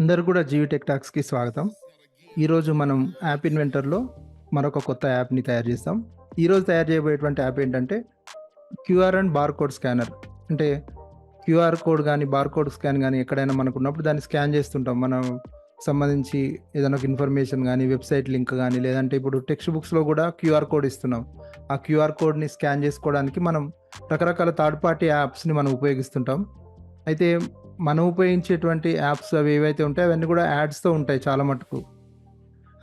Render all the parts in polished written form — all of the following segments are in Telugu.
అందరూ కూడా జీవి టెక్ టాక్స్‌కి స్వాగతం. ఈరోజు మనం యాప్ ఇన్వెంటర్‌లో మరొక కొత్త యాప్‌ని తయారు చేస్తాం. ఈరోజు తయారు చేయబోయేటువంటి యాప్ ఏంటంటే క్యూఆర్ అండ్ బార్‌కోడ్ స్కానర్. అంటే క్యూఆర్ కోడ్ గానీ, బార్‌కోడ్ స్కాన్ గానీ ఎక్కడైనా మనకున్నప్పుడు దాన్ని స్కాన్ చేస్తుంటాం. మనం సంబంధించి ఏదైనా ఒక ఇన్ఫర్మేషన్ గానీ, వెబ్‌సైట్ లింక్ గానీ, లేదంటే ఇప్పుడు టెక్స్ట్ బుక్స్‌లో కూడా క్యూఆర్ కోడ్ ఇస్తున్నాం. ఆ క్యూఆర్ కోడ్‌ని స్కాన్ చేసుకోవడానికి మనం రకరకాల థర్డ్ పార్టీ యాప్స్‌ని మనం ఉపయోగిస్తుంటాం. అయితే మనం ఉపయోగించేటువంటి యాప్స్ అవి ఏవైతే ఉంటాయో అవన్నీ కూడా యాడ్స్‌తో ఉంటాయి చాలా మటుకు.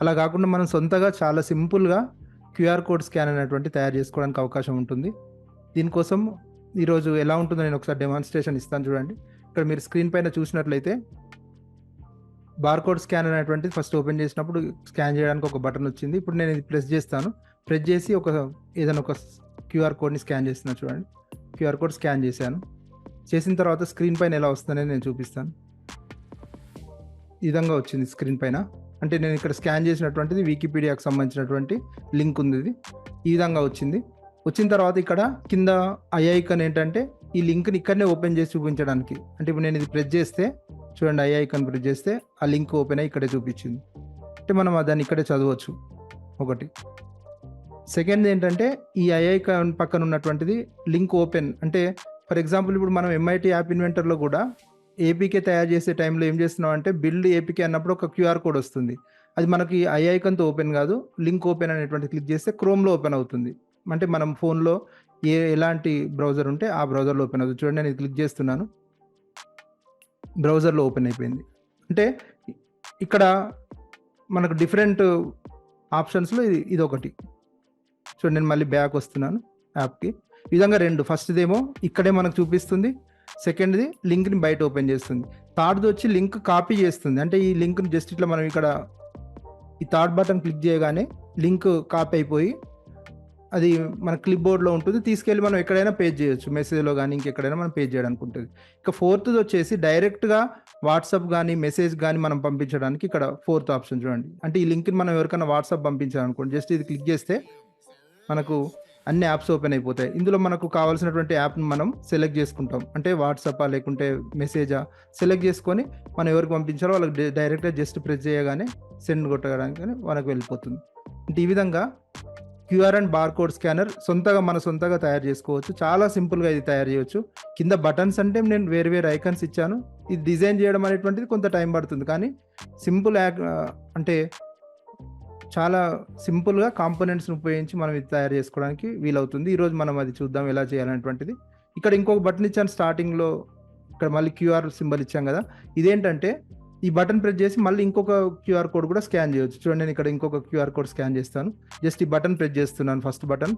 అలా కాకుండా మనం సొంతగా చాలా సింపుల్‌గా క్యూఆర్ కోడ్ స్కాన్ అనేటువంటిది తయారు చేసుకోవడానికి అవకాశం ఉంటుంది. దీనికోసం ఈరోజు ఎలా ఉంటుందో నేను ఒకసారి డెమాన్‌స్ట్రేషన్ ఇస్తాను చూడండి. ఇక్కడ మీరు స్క్రీన్ పైన చూసినట్లయితే బార్‌కోడ్ స్కాన్ అనేటువంటిది ఫస్ట్ ఓపెన్ చేసినప్పుడు స్కాన్ చేయడానికి ఒక బటన్ వచ్చింది. ఇప్పుడు నేను ఇది ప్రెస్ చేస్తాను. ప్రెస్ చేసి ఏదైనా ఒక క్యూఆర్ కోడ్‌ని స్కాన్ చేస్తున్నా చూడండి. క్యూఆర్ కోడ్ స్కాన్ చేశాను. చేసిన తర్వాత స్క్రీన్ పైన ఎలా వస్తుందనేది నేను చూపిస్తాను. ఈ విధంగా వచ్చింది స్క్రీన్ పైన. అంటే నేను ఇక్కడ స్కాన్ చేసినటువంటిది వికీపీడియాకి సంబంధించినటువంటి లింక్ ఉంది ఇది. ఈ విధంగా వచ్చింది. వచ్చిన తర్వాత ఇక్కడ కింద ఐ ఐకాన్ ఏంటంటే ఈ లింక్‌ని ఇక్కడనే ఓపెన్ చేసి చూపించడానికి. అంటే ఇప్పుడు నేను ఇది ప్రెస్ చేస్తే చూడండి, ఐ ఐకాన్ ప్రెస్ చేస్తే ఆ లింక్ ఓపెన్ అయ్యి ఇక్కడే చూపించింది. అంటే మనం దాన్ని ఇక్కడే చదవచ్చు ఒకటి. సెకండ్ ఏంటంటే ఈ ఐ ఐకాన్ పక్కన ఉన్నటువంటిది లింక్ ఓపెన్. అంటే ఫర్ ఎగ్జాంపుల్ ఇప్పుడు మనం ఎంఐటీ యాప్ ఇన్వెంటర్‌లో కూడా ఏపీకే తయారు చేసే టైంలో ఏం చేస్తున్నాం అంటే బిల్డ్ ఏపీకే అన్నప్పుడు ఒక క్యూఆర్ కోడ్ వస్తుంది. అది మనకి ఐ ఐకాన్‌తో ఓపెన్ కాదు. లింక్ ఓపెన్ అనేటువంటిది క్లిక్ చేస్తే క్రోమ్‌లో ఓపెన్ అవుతుంది. అంటే మనం ఫోన్‌లో ఎలాంటి బ్రౌజర్ ఉంటే ఆ బ్రౌజర్‌లో ఓపెన్ అవుతుంది. చూడండి, నేను క్లిక్ చేస్తున్నాను. బ్రౌజర్‌లో ఓపెన్ అయిపోయింది. అంటే ఇక్కడ మనకు డిఫరెంట్ ఆప్షన్స్‌లో ఇదొకటి. చూడండి, నేను మళ్ళీ బ్యాక్ వస్తున్నాను యాప్‌కి. ఈ విధంగా 2 ఫస్ట్‌దేమో ఇక్కడే మనకు చూపిస్తుంది. సెకండ్‌ది లింక్‌ని బయట ఓపెన్ చేస్తుంది. థర్డ్‌ది వచ్చి లింక్ కాపీ చేస్తుంది. అంటే ఈ లింక్‌ని జస్ట్ ఇట్లా మనం ఇక్కడ ఈ థర్డ్ బటన్ క్లిక్ చేయగానే లింక్ కాపీ అయిపోయి అది మన క్లిప్ బోర్డ్‌లో ఉంటుంది. తీసుకెళ్ళి మనం ఎక్కడైనా పేస్ట్ చేయొచ్చు. మెసేజ్‌లో గానీ ఇంకెక్కడైనా మనం పేస్ట్ చేయడానికి ఉంటుంది. ఇక ఫోర్త్‌ది వచ్చేసి డైరెక్ట్‌గా వాట్సాప్ గానీ, మెసేజ్ గానీ మనం పంపించడానికి ఇక్కడ ఫోర్త్ ఆప్షన్ చూడండి. అంటే ఈ లింక్‌ని మనం ఎవరికైనా వాట్సాప్ పంపించాలనుకోండి, జస్ట్ ఇది క్లిక్ చేస్తే మనకు అన్ని యాప్స్ ఓపెన్ అయిపోతాయి. ఇందులో మనకు కావాల్సినటువంటి యాప్‌ని మనం సెలెక్ట్ చేసుకుంటాం. అంటే వాట్సాపా లేకుంటే మెసేజా సెలెక్ట్ చేసుకొని మనం ఎవరికి పంపించాలో వాళ్ళకి డైరెక్ట్‌గా జస్ట్ ప్రెస్ చేయగానే సెండ్ కొట్టగానే మనకు వెళ్ళిపోతుంది. అంటే ఈ విధంగా క్యూఆర్ అండ్ బార్‌కోడ్ స్కానర్ సొంతగా తయారు చేసుకోవచ్చు. చాలా సింపుల్‌గా ఇది తయారు చేయొచ్చు. కింద బటన్స్ అంటే నేను వేరు ఐకాన్స్ ఇచ్చాను. ఇది డిజైన్ చేయడం అనేటువంటిది కొంత టైం పడుతుంది. కానీ సింపుల్ అంటే చాలా సింపుల్‌గా కాంపోనెంట్స్‌ని ఉపయోగించి మనం ఇది తయారు చేసుకోవడానికి వీలవుతుంది. ఈరోజు మనం అది చూద్దాం ఎలా చేయాలనేటువంటిది. ఇక్కడ ఇంకొక బటన్ ఇచ్చాను స్టార్టింగ్‌లో. ఇక్కడ మళ్ళీ క్యూఆర్ సింబల్ ఇచ్చాం కదా! ఇదేంటంటే ఈ బటన్ ప్రెస్ చేసి మళ్ళీ ఇంకొక క్యూఆర్ కోడ్ కూడా స్కాన్ చేయొచ్చు. చూడండి, నేను ఇక్కడ ఇంకొక క్యూఆర్ కోడ్ స్కాన్ చేస్తాను. జస్ట్ ఈ బటన్ ప్రెస్ చేస్తున్నాను, ఫస్ట్ బటన్.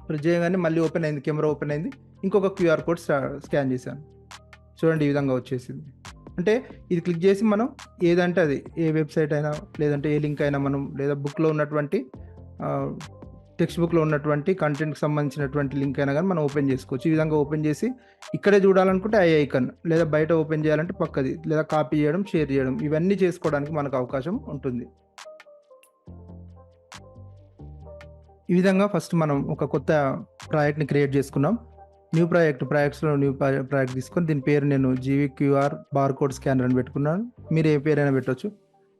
ప్రెస్ చేయగానే మళ్ళీ ఓపెన్ అయింది. కెమెరా ఓపెన్ అయింది. ఇంకొక క్యూఆర్ కోడ్ స్కాన్ చేశాను. చూడండి, ఈ విధంగా వచ్చేసింది. అంటే ఇది క్లిక్ చేసి మనం ఏదంటే అది ఏ వెబ్‌సైట్ అయినా లేదంటే ఏ లింక్ అయినా మనం లేదా బుక్‌లో ఉన్నటువంటి టెక్స్ట్ బుక్‌లో ఉన్నటువంటి కంటెంట్‌కి సంబంధించినటువంటి లింక్ అయినా గానీ మనం ఓపెన్ చేసుకోవచ్చు. ఈ విధంగా ఓపెన్ చేసి ఇక్కడే చూడాలనుకుంటే ఐ ఐకాన్, లేదా బయట ఓపెన్ చేయాలంటే పక్కది, లేదా కాపీ చేయడం, షేర్ చేయడం ఇవన్నీ చేసుకోవడానికి మనకు అవకాశం ఉంటుంది. ఈ విధంగా ఫస్ట్ మనం ఒక కొత్త ప్రాజెక్ట్‌ని క్రియేట్ చేసుకున్నాం. ప్రాజెక్ట్స్‌లో ప్రాజెక్ట్ తీసుకొని దీని పేరు నేను జీవి క్యూఆర్ బార్‌కోడ్ స్కానర్ అని పెట్టుకున్నాను. మీరు ఏ పేరైనా పెట్టొచ్చు.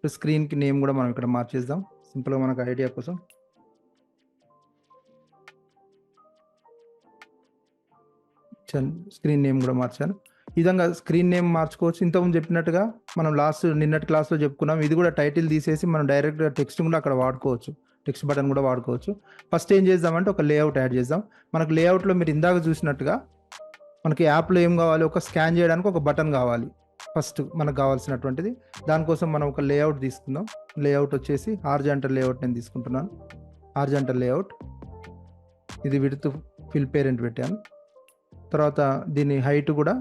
స్క్రీన్‌కి నేమ్ కూడా మనం ఇక్కడ మార్చేద్దాం సింపుల్‌గా మనకు ఐడియా కోసం. స్క్రీన్ నేమ్ కూడా మార్చాను. ఈ విధంగా స్క్రీన్ నేమ్ మార్చుకోవచ్చు. ఇంతకుముందు చెప్పినట్టుగా మనం నిన్నటి క్లాస్‌లో చెప్పుకున్నాం. ఇది కూడా టైటిల్ తీసేసి మనం డైరెక్ట్‌గా టెక్స్ట్ కూడా అక్కడ వాడుకోవచ్చు. టెక్స్ట్ బటన్ కూడా వాడుకోవచ్చు. ఫస్ట్ ఏం చేద్దామంటే ఒక లేఅవుట్ యాడ్ చేద్దాం. మనకు లేఅవుట్‌లో మీరు ఇందాక చూసినట్టుగా మనకి యాప్‌లో ఏం కావాలి, ఒక స్కాన్ చేయడానికి ఒక బటన్ కావాలి. ఫస్ట్ మనకు కావాల్సినటువంటిది. దానికోసం మనం ఒక లేఅవుట్ తీసుకుందాం. లేఅవుట్ వచ్చేసి హారిజాంటల్ లేఅవుట్ నేను తీసుకుంటున్నాను. Horizontal layout. ఇది విడ్త్ ఫిల్ పేరెంట్ పెట్టాను. తర్వాత దీని హైట్ కూడా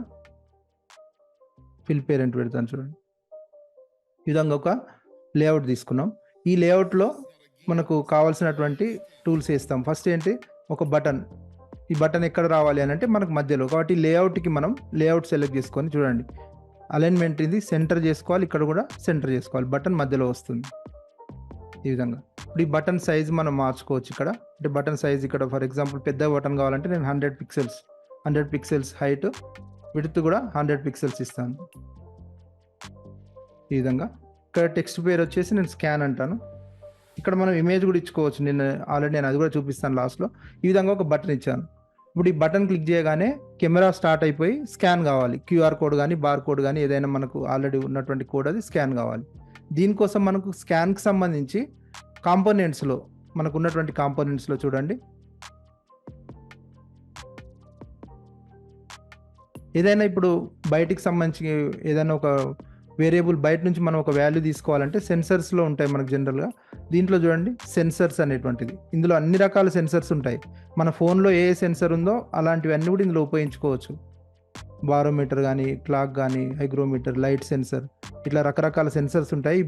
ఫిల్ పేరెంట్ పెడతాను చూడండి. ఈ విధంగా ఒక లేఅవుట్ తీసుకున్నాం. ఈ లేఅవుట్‌లో మనకు కావాల్సినటువంటి టూల్స్ వేస్తాం. ఫస్ట్ ఏంటి, ఒక బటన్. ఈ బటన్ ఎక్కడ రావాలి అని అంటే మనకు మధ్యలో. కాబట్టి లేఅవుట్‌కి మనం లేఅవుట్ సెలెక్ట్ చేసుకొని చూడండి, అలైన్మెంట్ ఇది సెంటర్ చేసుకోవాలి. ఇక్కడ కూడా సెంటర్ చేసుకోవాలి. బటన్ మధ్యలో వస్తుంది ఈ విధంగా. ఇప్పుడు ఈ బటన్ సైజ్ మనం మార్చుకోవచ్చు ఇక్కడ. అంటే బటన్ సైజ్ ఇక్కడ ఫర్ ఎగ్జాంపుల్ పెద్ద బటన్ కావాలంటే నేను 100 పిక్సెల్స్ హైట్, విడ్త్ కూడా 100 పిక్సెల్స్ ఇస్తాను. ఈ విధంగా. ఇక్కడ టెక్స్ట్ పేరు వచ్చేసి నేను స్కాన్ అంటాను. ఇక్కడ మనం ఇమేజ్ కూడా ఇచ్చుకోవచ్చు. ఆల్రెడీ నేను అది కూడా చూపిస్తాను లాస్ట్లో. ఈ విధంగా ఒక బటన్ ఇచ్చాను. ఇప్పుడు ఈ బటన్ క్లిక్ చేయగానే కెమెరా స్టార్ట్ అయిపోయి స్కాన్ కావాలి. క్యూఆర్ కోడ్ కానీ బార్ కోడ్ కానీ ఏదైనా మనకు ఆల్రెడీ ఉన్నటువంటి కోడ్ అది స్కాన్ కావాలి. దీనికోసం మనకు స్కాన్కి సంబంధించి కాంపోనెంట్స్లో మనకు ఉన్నటువంటి కాంపోనెంట్స్లో చూడండి, ఏదైనా ఇప్పుడు బయటికి సంబంధించి ఏదైనా ఒక వేరియబుల్ బయట నుంచి మనం ఒక వాల్యూ తీసుకోవాలంటే సెన్సర్స్లో ఉంటాయి మనకు జనరల్గా. దీంట్లో చూడండి సెన్సర్స్ అనేటువంటిది. ఇందులో అన్ని రకాల సెన్సర్స్ ఉంటాయి. మన ఫోన్లో ఏ సెన్సర్ ఉందో అలాంటివన్నీ కూడా ఇందులో ఉపయోగించుకోవచ్చు. బారోమీటర్ కానీ, క్లాక్ కానీ, హైగ్రోమీటర్, లైట్ సెన్సర్, ఇట్లా రకరకాల సెన్సర్స్ ఉంటాయి.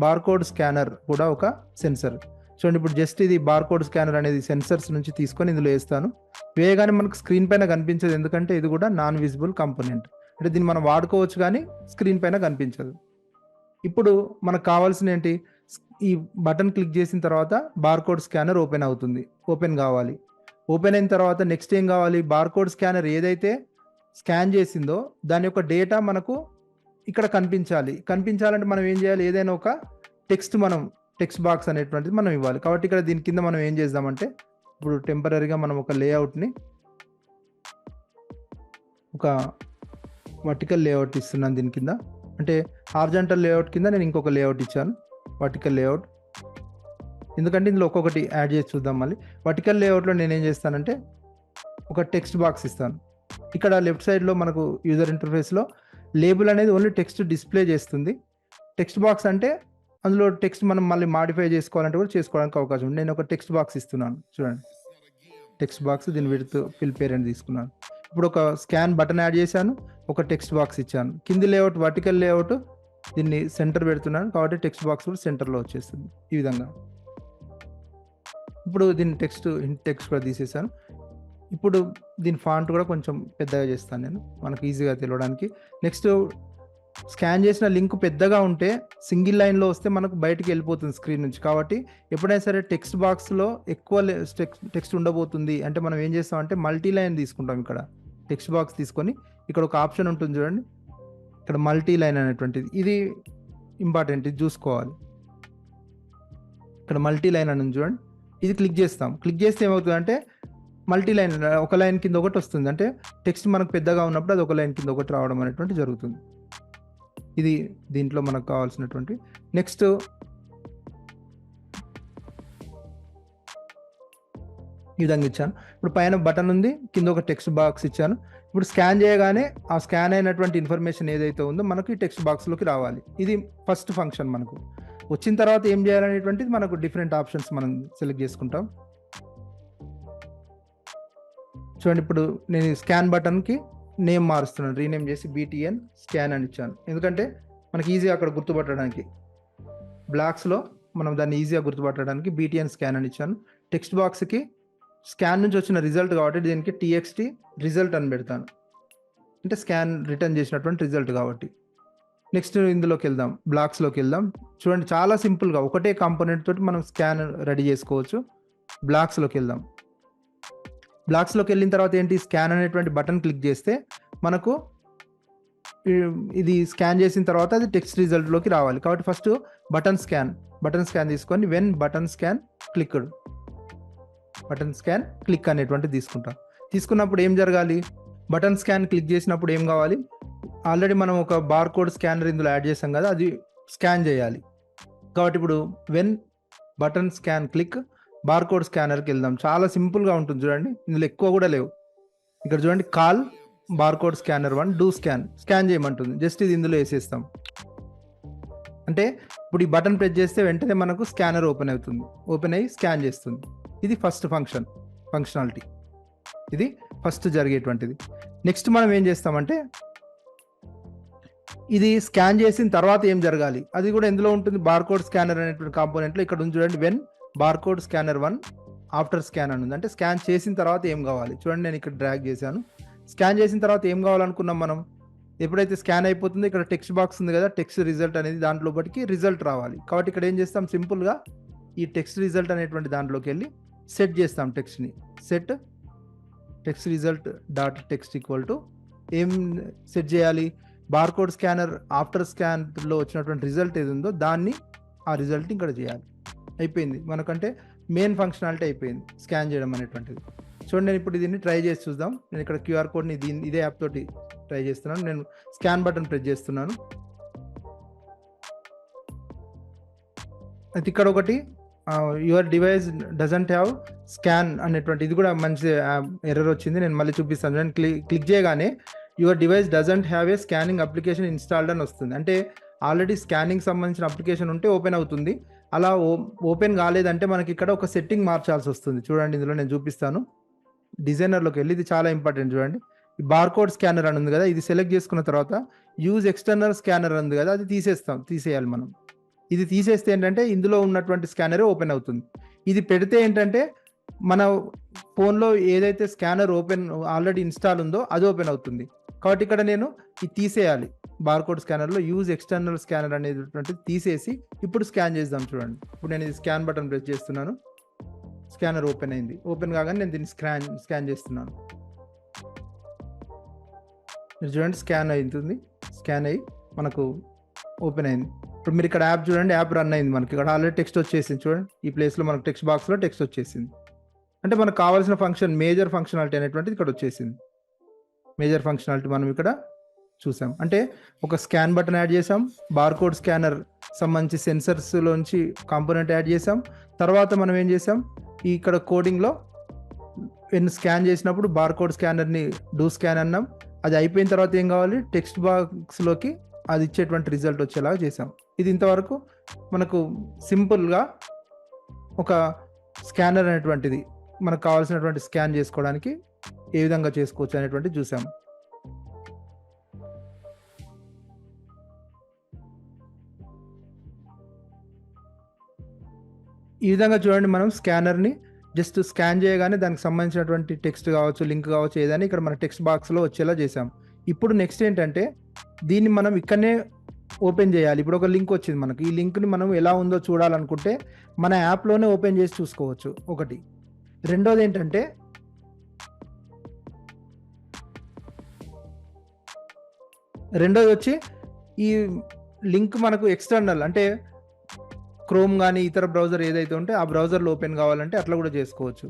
బార్కోడ్ స్కానర్ కూడా ఒక సెన్సర్. చూడండి, ఇప్పుడు జస్ట్ ఇది బార్కోడ్ స్కానర్ అనేది సెన్సర్స్ నుంచి తీసుకొని ఇందులో వేస్తాను. వేయగానే మనకు స్క్రీన్ పైన కనిపించదు, ఎందుకంటే ఇది కూడా నాన్ విజిబుల్ కాంపోనెంట్. అంటే దీన్ని మనం వాడుకోవచ్చు కానీ స్క్రీన్ పైన కనిపించదు. ఇప్పుడు మనకు కావాల్సిన ఏంటి, ఈ బటన్ క్లిక్ చేసిన తర్వాత బార్కోడ్ స్కానర్ ఓపెన్ అవుతుంది. ఓపెన్ కావాలి. ఓపెన్ అయిన తర్వాత నెక్స్ట్ ఏం కావాలి, బార్కోడ్ స్కానర్ ఏదైతే స్కాన్ చేసిందో దాని యొక్క డేటా మనకు ఇక్కడ కనిపించాలంటే మనం ఏం చేయాలి, ఏదైనా ఒక టెక్స్ట్ బాక్స్ అనేటువంటిది మనం ఇవ్వాలి. కాబట్టి ఇక్కడ దీని కింద మనం ఏం చేద్దామంటే, ఇప్పుడు టెంపరీగా మనం ఒక లేఅవుట్ని, ఒక వర్టికల్ లేఅవుట్ ఇస్తున్నాను దీని కింద. అంటే హారిజాంటల్ లేఅవుట్ కింద నేను ఇంకొక లేఅవుట్ ఇచ్చాను, వర్టికల్ లేఅవుట్. ఎందుకంటే ఇందులో ఒక్కొక్కటి యాడ్ చేసి చూద్దాం. మళ్ళీ వర్టికల్ లేఅవుట్లో నేను ఏం చేస్తానంటే ఒక టెక్స్ట్ బాక్స్ ఇస్తాను. ఇక్కడ లెఫ్ట్ సైడ్లో మనకు యూజర్ ఇంటర్ఫేస్లో లేబుల్ అనేది ఓన్లీ టెక్స్ట్ డిస్ప్లే చేస్తుంది. టెక్స్ట్ బాక్స్ అంటే అందులో టెక్స్ట్ మనం మళ్ళీ మాడిఫై చేసుకోవాలంటే కూడా చేసుకోవడానికి అవకాశం ఉంది. నేను ఒక టెక్స్ట్ బాక్స్ ఇస్తున్నాను. చూడండి, టెక్స్ట్ బాక్స్, దీని విడ్త్ ఫిల్ పేరెంట్ తీసుకున్నాను. ఇప్పుడు ఒక స్కాన్ బటన్ యాడ్ చేశాను, ఒక టెక్స్ట్ బాక్స్ ఇచ్చాను. కింది లేఅవుట్ వర్టికల్ లేఅవుట్, దీన్ని సెంటర్ పెడుతున్నాను కాబట్టి టెక్స్ట్ బాక్స్ కూడా సెంటర్లో వచ్చేస్తుంది ఈ విధంగా. ఇప్పుడు దీన్ని టెక్స్ట్ కూడా తీసేసాను. ఇప్పుడు దీని ఫాంట్ కూడా కొంచెం పెద్దగా చేస్తాను నేను, మనకు ఈజీగా తెలియడానికి. నెక్స్ట్, స్కాన్ చేసిన లింక్ పెద్దగా ఉంటే సింగిల్ లైన్లో వస్తే మనకు బయటికి వెళ్ళిపోతుంది స్క్రీన్ నుంచి. కాబట్టి ఎప్పుడైనా సరే టెక్స్ట్ బాక్స్లో ఎక్కువ టెక్స్ట్ ఉండబోతుంది అంటే మనం ఏం చేస్తామంటే మల్టీ లైన్ తీసుకుంటాం. ఇక్కడ టెక్స్ట్ బాక్స్ తీసుకొని ఇక్కడ ఒక ఆప్షన్ ఉంటుంది చూడండి, ఇక్కడ మల్టీ లైన్ అనేటువంటిది, ఇది ఇంపార్టెంట్, ఇది చూసుకోవాలి. ఇక్కడ మల్టీ లైన్ అని చూడండి, ఇది క్లిక్ చేస్తాం. క్లిక్ చేస్తే ఏమవుతుందంటే మల్టీ లైన్, ఒక లైన్ కింద ఒకటి వస్తుంది. అంటే టెక్స్ట్ మనకు పెద్దగా ఉన్నప్పుడు అది ఒక లైన్ కింద ఒకటి రావడం అనేటువంటి జరుగుతుంది. ఇది దీంట్లో మనకు కావాల్సినటువంటి. నెక్స్ట్, ఈ విధంగా ఇచ్చాను. ఇప్పుడు పైన బటన్ ఉంది, కింద ఒక టెక్స్ట్ బాక్స్ ఇచ్చాను. ఇప్పుడు స్కాన్ చేయగానే ఆ స్కాన్ అయినటువంటి ఇన్ఫర్మేషన్ ఏదైతే ఉందో మనకు ఈ టెక్స్ట్ బాక్స్లోకి రావాలి. ఇది ఫస్ట్ ఫంక్షన్. మనకు వచ్చిన తర్వాత ఏం చేయాలనేటువంటిది మనకు డిఫరెంట్ ఆప్షన్స్ మనం సెలెక్ట్ చేసుకుంటాం. చూడండి, ఇప్పుడు నేను స్కాన్ బటన్కి నేమ్ మారుస్తున్నాను, రీనేమ్ చేసి BTN స్కాన్ అని ఇచ్చాను. ఎందుకంటే మనకి ఈజీగా అక్కడ గుర్తుపట్టడానికి, బ్లాక్స్లో మనం దాన్ని ఈజీగా గుర్తుపట్టడానికి BTN స్కాన్ అని ఇచ్చాను. టెక్స్ట్ బాక్స్కి స్కాన్ నుంచి వచ్చిన రిజల్ట్ కాబట్టి దీనికి TXT రిజల్ట్ అని పెడతాను, అంటే స్కాన్ రిటర్న్ చేసినటువంటి రిజల్ట్ కాబట్టి. నెక్స్ట్ ఇందులోకి వెళ్దాం, బ్లాక్స్లోకి వెళ్దాం. చూడండి, చాలా సింపుల్గా ఒకటే కాంపోనెంట్ తోటి మనం స్కాన్ రెడీ చేసుకోవచ్చు. బ్లాక్స్లోకి వెళ్దాం. బ్లాక్స్లోకి వెళ్ళిన తర్వాత ఏంటి, స్కాన్ అనేటువంటి బటన్ క్లిక్ చేస్తే మనకు ఇది స్కాన్ చేసిన తర్వాత అది టెక్స్ట్ రిజల్ట్లోకి రావాలి. కాబట్టి ఫస్ట్ బటన్ స్కాన్ తీసుకొని వెన్ బటన్ స్కాన్ క్లిక్ అనేటువంటి తీసుకున్నప్పుడు ఏం జరగాలి, బటన్ స్కాన్ క్లిక్ చేసినప్పుడు ఏం కావాలి, ఆల్రెడీ మనం ఒక బార్ కోడ్ స్కానర్ ఇందులో యాడ్ చేసాం కదా, అది స్కాన్ చేయాలి. కాబట్టి ఇప్పుడు when button scan click bar code స్కానర్కి వెళ్దాం. చాలా సింపుల్గా ఉంటుంది చూడండి, ఇందులో ఎక్కువ కూడా లేవు. ఇక్కడ చూడండి, call bar code scanner 1 do scan చేయమంటుంది. జస్ట్ ఇది ఇందులో వేసేస్తాం. అంటే ఇప్పుడు ఈ బటన్ ప్రెస్ చేస్తే వెంటనే మనకు స్కానర్ ఓపెన్ అయ్యి స్కాన్ చేస్తుంది. ఇది ఫస్ట్ ఫంక్షనాలిటీ, ఇది ఫస్ట్ జరిగేటువంటిది. నెక్స్ట్ మనం ఏం చేస్తామంటే ఇది స్కాన్ చేసిన తర్వాత ఏం జరగాలి అది కూడా ఎందులో ఉంటుంది, బార్కోడ్ స్కానర్ అనేటువంటి కాంపోనెంట్లో. ఇక్కడ ఉంది చూడండి, when barcode scanner 1 after scan అని ఉంది. అంటే స్కాన్ చేసిన తర్వాత ఏం కావాలి. చూడండి, నేను ఇక్కడ డ్రాగ్ చేశాను. స్కాన్ చేసిన తర్వాత ఏం కావాలనుకున్నాం మనం, ఎప్పుడైతే స్కాన్ అయిపోతుందో ఇక్కడ టెక్స్ట్ బాక్స్ ఉంది కదా, టెక్స్ట్ రిజల్ట్ అనేది దాంట్లోపటికి రిజల్ట్ రావాలి. కాబట్టి ఇక్కడ ఏం చేస్తాం, సింపుల్గా ఈ టెక్స్ట్ రిజల్ట్ అనేటువంటి దాంట్లోకి వెళ్ళి సెట్ చేస్తాం టెక్స్ట్ని. Set text result dot text equal to ఏం సెట్ చేయాలి, బార్కోడ్ స్కానర్ ఆఫ్టర్ స్కాన్లో వచ్చినటువంటి రిజల్ట్ ఏది ఉందో దాన్ని ఆ రిజల్ట్ ఇక్కడ చేయాలి. అయిపోయింది, మనకంటే మెయిన్ ఫంక్షనాలిటీ అయిపోయింది స్కాన్ చేయడం అనేటువంటిది. చూడండి, నేను ఇప్పుడు దీన్ని ట్రై చేసి చూద్దాం. నేను ఇక్కడ క్యూఆర్ కోడ్ని ఇదే యాప్ తోటి ట్రై చేస్తున్నాను. నేను స్కాన్ బటన్ ప్రెస్ చేస్తున్నాను. అయితే ఇక్కడ ఒకటి your device doesn't have scan అనేటువంటి ఇది కూడా మంచి ఎర్రర్ వచ్చింది. నేను మళ్ళీ చూపిస్తాను. క్లిక్ చేయగానే your device doesn't have a scanning application installed అని వస్తుంది. అంటే ఆల్రెడీ స్కానింగ్ సంబంధించిన అప్లికేషన్ ఉంటే ఓపెన్ అవుతుంది. అలా ఓపెన్ కాలేదంటే మనకి ఇక్కడ ఒక సెట్టింగ్ మార్చాల్సి వస్తుంది. చూడండి, ఇందులో నేను చూపిస్తాను. డిజైనర్లోకి వెళ్ళి, ఇది చాలా ఇంపార్టెంట్. చూడండి, ఈ బార్కోడ్ స్కానర్ అని ఉంది కదా, ఇది సెలెక్ట్ చేసుకున్న తర్వాత యూజ్ ఎక్స్టర్నల్ స్కానర్ ఉంది కదా, అది తీసేయాలి మనం. ఇది తీసేస్తే ఏంటంటే ఇందులో ఉన్నటువంటి స్కానరే ఓపెన్ అవుతుంది. ఇది పెడితే ఏంటంటే మన ఫోన్లో ఏదైతే స్కానర్ ఆల్రెడీ ఇన్స్టాల్ ఉందో అది ఓపెన్ అవుతుంది. కాబట్టి ఇక్కడ నేను ఇది తీసేయాలి. బార్కోడ్ స్కానర్లో యూజ్ ఎక్స్టర్నల్ స్కానర్ అనేటువంటిది తీసేసి ఇప్పుడు స్కాన్ చేద్దాం. చూడండి, ఇప్పుడు నేను ఇది స్కాన్ బటన్ ప్రెస్ చేస్తున్నాను. స్కానర్ ఓపెన్ అయింది. ఓపెన్ కాగానే నేను దీన్ని స్కాన్ చేస్తున్నాను. మీరు చూడండి, స్కాన్ అవుతుంది. స్కాన్ అయ్యి మనకు ఓపెన్ అయింది. ఇప్పుడు మీరు ఇక్కడ యాప్ చూడండి, యాప్ రన్ అయింది. మనకి ఇక్కడ ఆల్రెడీ టెక్స్ట్ వచ్చేసింది. చూడండి, ఈ ప్లేస్లో మనకు టెక్స్ట్ బాక్స్లో టెక్స్ట్ వచ్చేసింది. అంటే మనకు కావాల్సిన ఫంక్షన్ మేజర్ ఫంక్షనాలిటీ అనేటువంటిది ఇక్కడ వచ్చేసింది. మేజర్ ఫంక్షనాలిటీ మనం ఇక్కడ చూసాం. అంటే ఒక స్కాన్ బటన్ యాడ్ చేసాం, బార్కోడ్ స్కానర్ సంబంధించి సెన్సర్స్లోంచి కాంపోనెంట్ యాడ్ చేసాం. తర్వాత మనం ఏం చేసాం, ఇక్కడ కోడింగ్లో స్కాన్ చేసినప్పుడు బార్కోడ్ స్కానర్ని డూ స్కాన్ అన్నాం. అది అయిపోయిన తర్వాత ఏం కావాలి, టెక్స్ట్ బాక్స్లోకి అది ఇచ్చేటువంటి రిజల్ట్ వచ్చేలాగా చేసాం. ఇది ఇంతవరకు మనకు సింపుల్గా ఒక స్కానర్ అనేటువంటిది మనకు కావాల్సినటువంటి స్కాన్ చేసుకోవడానికి ఏ విధంగా చేసుకోవచ్చు అనేటువంటి చూసాం. ఈ విధంగా చూడండి, మనం స్కానర్ని జస్ట్ స్కాన్ చేయగానే దానికి సంబంధించినటువంటి టెక్స్ట్ కావచ్చు, లింక్ కావచ్చు, ఏదైనా ఇక్కడ మన టెక్స్ట్ బాక్స్లో వచ్చేలా చేసాం. ఇప్పుడు నెక్స్ట్ ఏంటంటే దీన్ని మనం ఇక్కడనే ఓపెన్ చేయాలి. ఇప్పుడు ఒక లింక్ వచ్చింది మనకు. ఈ లింక్ని మనం ఎలా ఉందో చూడాలనుకుంటే మన యాప్లోనే ఓపెన్ చేసి చూసుకోవచ్చు. ఒకటి. రెండోది ఏంటంటే రెండోది వచ్చి ఈ లింక్ మనకు ఎక్స్టర్నల్ అంటే క్రోమ్ కానీ ఇతర బ్రౌజర్ ఏదైతే ఉంటే ఆ బ్రౌజర్లో ఓపెన్ కావాలంటే అట్లా కూడా చేసుకోవచ్చు.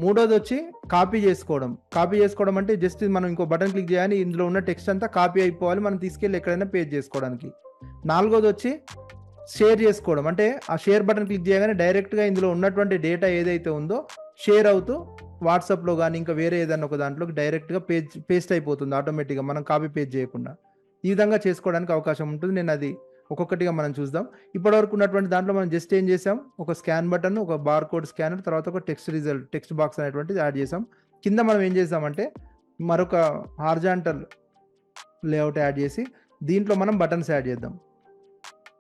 మూడోది వచ్చి కాపీ చేసుకోవడం అంటే జస్ట్ మనం ఇంకో బటన్ క్లిక్ చేయాలి, ఇందులో ఉన్న టెక్స్ట్ అంతా కాపీ అయిపోవాలి, మనం తీసుకెళ్ళి ఎక్కడైనా పేస్ట్ చేసుకోవడానికి. నాలుగోది వచ్చి షేర్ చేసుకోవడం, అంటే ఆ షేర్ బటన్ క్లిక్ చేయగానే డైరెక్ట్గా ఇందులో ఉన్నటువంటి డేటా ఏదైతే ఉందో షేర్ అవుతూ వాట్సాప్లో కానీ ఇంకా వేరే ఏదైనా ఒక దాంట్లోకి డైరెక్ట్గా పేస్ట్ అయిపోతుంది ఆటోమేటిక్గా, మనం కాపీ పేస్ట్ చేయకుండా. ఈ విధంగా చేసుకోవడానికి అవకాశం ఉంటుంది. నేను అది ఒక్కొక్కటిగా మనం చూద్దాం. ఇప్పటివరకు ఉన్నటువంటి దాంట్లో మనం జస్ట్ ఏం చేసాం, ఒక స్కాన్ బటన్, ఒక బార్ కోడ్ స్కానర్, తర్వాత ఒక టెక్స్ట్ బాక్స్ అనేటువంటిది యాడ్ చేసాం. కింద మనం ఏం చేసామంటే మరొక హారిజాంటల్ లేఅవుట్ యాడ్ చేసి దీంట్లో మనం బటన్స్ యాడ్ చేద్దాం.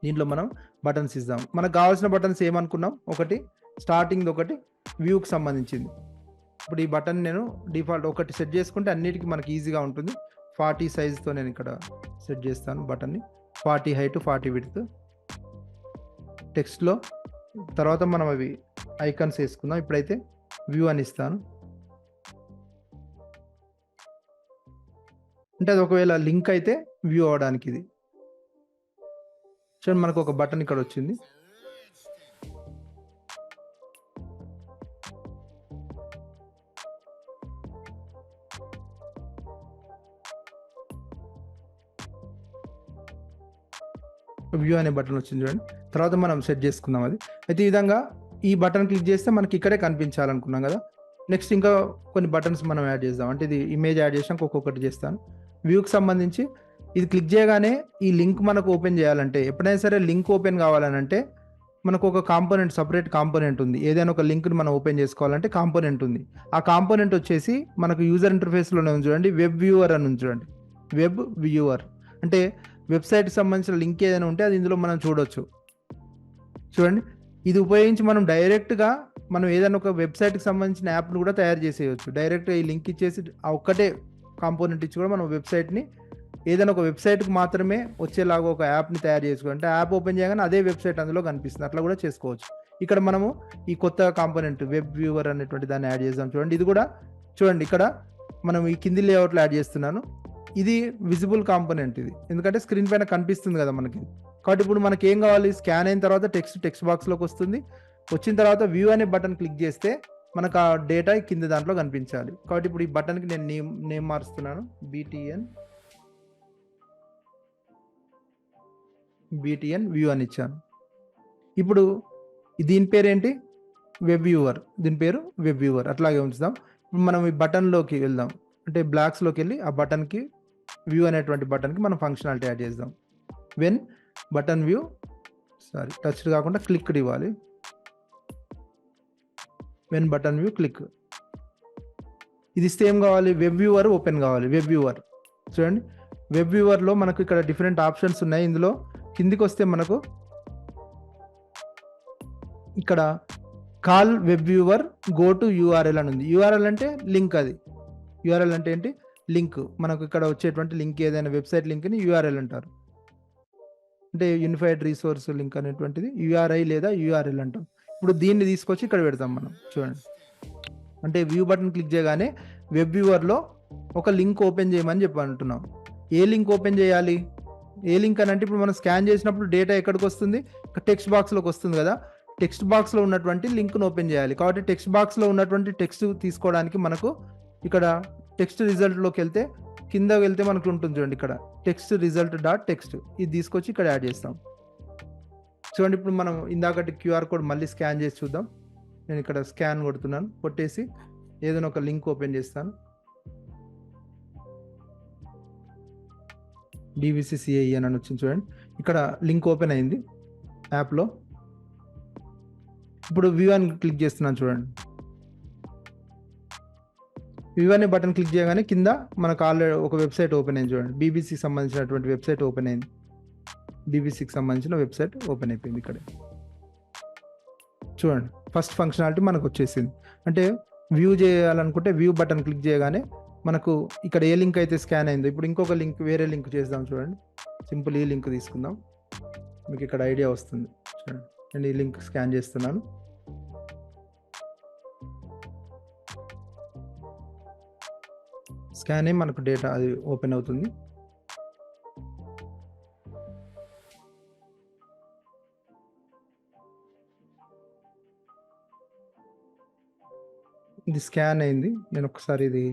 దీంట్లో మనం బటన్స్ ఇద్దాం. మనకు కావాల్సిన బటన్స్ ఏమనుకున్నాం, ఒకటి స్టార్టింగ్, ఒకటి వ్యూకి సంబంధించింది. ఇప్పుడు ఈ బటన్ నేను డిఫాల్ట్ ఒకటి సెట్ చేసుకుంటే అన్నిటికీ మనకి ఈజీగా ఉంటుంది. 40 సైజుతో నేను ఇక్కడ సెట్ చేస్తాను బటన్ని. 40 హైట్, 40 విడ్త్. టెక్స్ట్లో తర్వాత మనం అవి ఐకాన్స్ వేసుకుందాం. ఇప్పుడైతే వ్యూ అని ఇస్తాను. అంటే అది ఒకవేళ లింక్ అయితే వ్యూ అవడానికి ఇది చూడండి, మనకు ఒక బటన్ ఇక్కడ వచ్చింది. వ్యూ అనే బటన్ వచ్చింది చూడండి. తర్వాత మనం సెట్ చేసుకుందాం అది. అయితే ఈ విధంగా ఈ బటన్ క్లిక్ చేస్తే మనకి ఇక్కడే కనిపించాలనుకున్నాం కదా. నెక్స్ట్ ఇంకా కొన్ని బటన్స్ మనం యాడ్ చేద్దాం. అంటే ఇది ఇమేజ్ యాడ్ చేసాక ఒక్కొక్కటి చేస్తాను. వ్యూకి సంబంధించి ఇది క్లిక్ చేయగానే ఈ లింక్ మనకు ఓపెన్ చేయాలంటే, ఎప్పుడైనా సరే లింక్ ఓపెన్ కావాలనంటే మనకు ఒక కాంపోనెంట్, సపరేట్ కాంపోనెంట్ ఉంది. ఏదైనా ఒక లింక్ని మనం ఓపెన్ చేసుకోవాలంటే కాంపోనెంట్ ఉంది. ఆ కాంపోనెంట్ వచ్చేసి మనకు యూజర్ ఇంటర్ఫేస్లోనే ఉంది చూడండి, వెబ్ వ్యూవర్ అని ఉంది చూడండి. వెబ్ వ్యూవర్ అంటే వెబ్సైట్కి సంబంధించిన లింక్ ఏదైనా ఉంటే అది ఇందులో మనం చూడొచ్చు. చూడండి, ఇది ఉపయోగించి మనం డైరెక్ట్గా మనం ఏదైనా ఒక వెబ్సైట్కి సంబంధించిన యాప్ను కూడా తయారు చేసేయచ్చు. డైరెక్ట్గా ఈ లింక్ ఇచ్చేసి ఆ ఒక్కటే కాంపోనెంట్ ఇచ్చి కూడా మనం వెబ్సైట్ని, ఏదైనా ఒక వెబ్సైట్కి మాత్రమే వచ్చేలాగా ఒక యాప్ని తయారు చేసుకోవాలి. అంటే యాప్ ఓపెన్ చేయగానే అదే వెబ్సైట్ అందులో కనిపిస్తుంది. అట్లా కూడా చేసుకోవచ్చు. ఇక్కడ మనము ఈ కొత్త కాంపోనెంట్ వెబ్ వ్యూవర్ అనేటువంటి దాన్ని యాడ్ చేద్దాం. చూడండి, ఇది కూడా చూడండి, ఇక్కడ మనం ఈ కింది లేఅవుట్లో యాడ్ చేస్తున్నాను. ఇది విజిబుల్ కాంపోనెంట్ ఇది, ఎందుకంటే స్క్రీన్ పైన కనిపిస్తుంది కదా మనకి. కాబట్టి ఇప్పుడు మనకి ఏం కావాలి, స్కాన్ అయిన తర్వాత టెక్స్ట్ బాక్స్లోకి వస్తుంది. వచ్చిన తర్వాత వ్యూ అనే బటన్ క్లిక్ చేస్తే మనకు ఆ డేటా కింద దాంట్లో కనిపించాలి. కాబట్టి ఇప్పుడు ఈ బటన్కి నేను నేమ్ మారుస్తున్నాను, బీటీఎన్ వ్యూ అని ఇచ్చాను. ఇప్పుడు దీని పేరు ఏంటి, వెబ్ వ్యూవర్, దీని పేరు వెబ్ వ్యూవర్, అట్లాగే ఉంచుదాం. ఇప్పుడు మనం ఈ బటన్లోకి వెళ్దాం, అంటే బ్లాక్స్లోకి వెళ్ళి ఆ బటన్కి వ్యూ అనేటువంటి బటన్కి మనం ఫంక్షనాలిటీ యాడ్ చేద్దాం. వెన్ బటన్ వ్యూ టచ్డ్ కాకుండా క్లిక్డ్ ఇవ్వాలి. వెన్ బటన్ వ్యూ క్లిక్, ఇది ఇస్తే ఏం కావాలి, వెబ్ వ్యూవర్ ఓపెన్ కావాలి. వెబ్ వ్యూవర్ చూడండి, వెబ్ వ్యూవర్లో మనకు ఇక్కడ డిఫరెంట్ ఆప్షన్స్ ఉన్నాయి. ఇందులో కిందికి వస్తే మనకు ఇక్కడ call web viewer go to URL అని ఉంది. యూఆర్ఎల్ అంటే లింక్, అది యూఆర్ఎల్ అంటే ఏంటి, లింక్. మనకు ఇక్కడ వచ్చేటువంటి లింక్, ఏదైనా వెబ్సైట్ లింక్ని యూఆర్ఎల్ అంటారు, అంటే యూనిఫైడ్ రిసోర్స్ లింక్ అనేటువంటిది యూఆర్ఐ లేదా యూఆర్ఎల్ అంటాం. ఇప్పుడు దీన్ని తీసుకొచ్చి ఇక్కడ పెడతాం మనం. చూడండి, అంటే వ్యూ బటన్ క్లిక్ చేయగానే వెబ్ వ్యూవర్లో ఒక లింక్ ఓపెన్ చేయమని అంటున్నాం. ఏ లింక్ ఓపెన్ చేయాలి, ఏ లింక్ అని అంటే ఇప్పుడు మనం స్కాన్ చేసినప్పుడు డేటా ఎక్కడికి వస్తుంది, టెక్స్ట్ బాక్స్లోకి వస్తుంది కదా. టెక్స్ట్ బాక్స్లో ఉన్నటువంటి లింక్ను ఓపెన్ చేయాలి. కాబట్టి టెక్స్ట్ బాక్స్లో ఉన్నటువంటి టెక్స్ట్ తీసుకోవడానికి మనకు ఇక్కడ టెక్స్ట్ రిజల్ట్లోకి వెళ్తే కింద వెళ్తే మనకు ఉంటుంది చూడండి, ఇక్కడ టెక్స్ట్ రిజల్ట్ డాట్ టెక్స్ట్, ఇది తీసుకొచ్చి ఇక్కడ యాడ్ చేస్తాం. చూడండి, ఇప్పుడు మనం ఇందాకటి క్యూఆర్ కోడ్ మళ్ళీ స్కాన్ చేసి చూద్దాం. నేను ఇక్కడ స్కాన్ కొడుతున్నాను, కొట్టేసి ఏదైనా ఒక లింక్ ఓపెన్ చేస్తాను. DVCCAE అని వచ్చింది చూడండి, ఇక్కడ లింక్ ఓపెన్ అయింది యాప్లో. ఇప్పుడు వ్యూ అని క్లిక్ చేస్తున్నాను చూడండి. వ్యూ అనే బటన్ క్లిక్ చేయగానే కింద మనకు ఆల్రెడీ ఒక వెబ్సైట్ ఓపెన్ అయింది చూడండి, బీబీసీకి సంబంధించినటువంటి వెబ్సైట్ ఓపెన్ అయింది. బీబీసీకి సంబంధించిన వెబ్సైట్ ఓపెన్ అయిపోయింది ఇక్కడ. చూడండి, ఫస్ట్ ఫంక్షనాలిటీ మనకు వచ్చేసింది. అంటే వ్యూ చేయాలనుకుంటే వ్యూ బటన్ క్లిక్ చేయగానే మనకు ఇక్కడ ఏ లింక్ అయితే స్కాన్ అయిందో, ఇప్పుడు ఇంకొక లింక్, వేరే లింక్ చేద్దాం చూడండి. సింపుల్ ఈ లింక్ తీసుకుందాం, మీకు ఇక్కడ ఐడియా వస్తుంది. చూడండి, నేను ఈ లింక్ స్కాన్ చేస్తున్నాను. స్కాన్ అయ్యి మనకు డేటా అది ఓపెన్ అవుతుంది. ఇది స్కాన్ అయింది. నేను ఒకసారి ఇది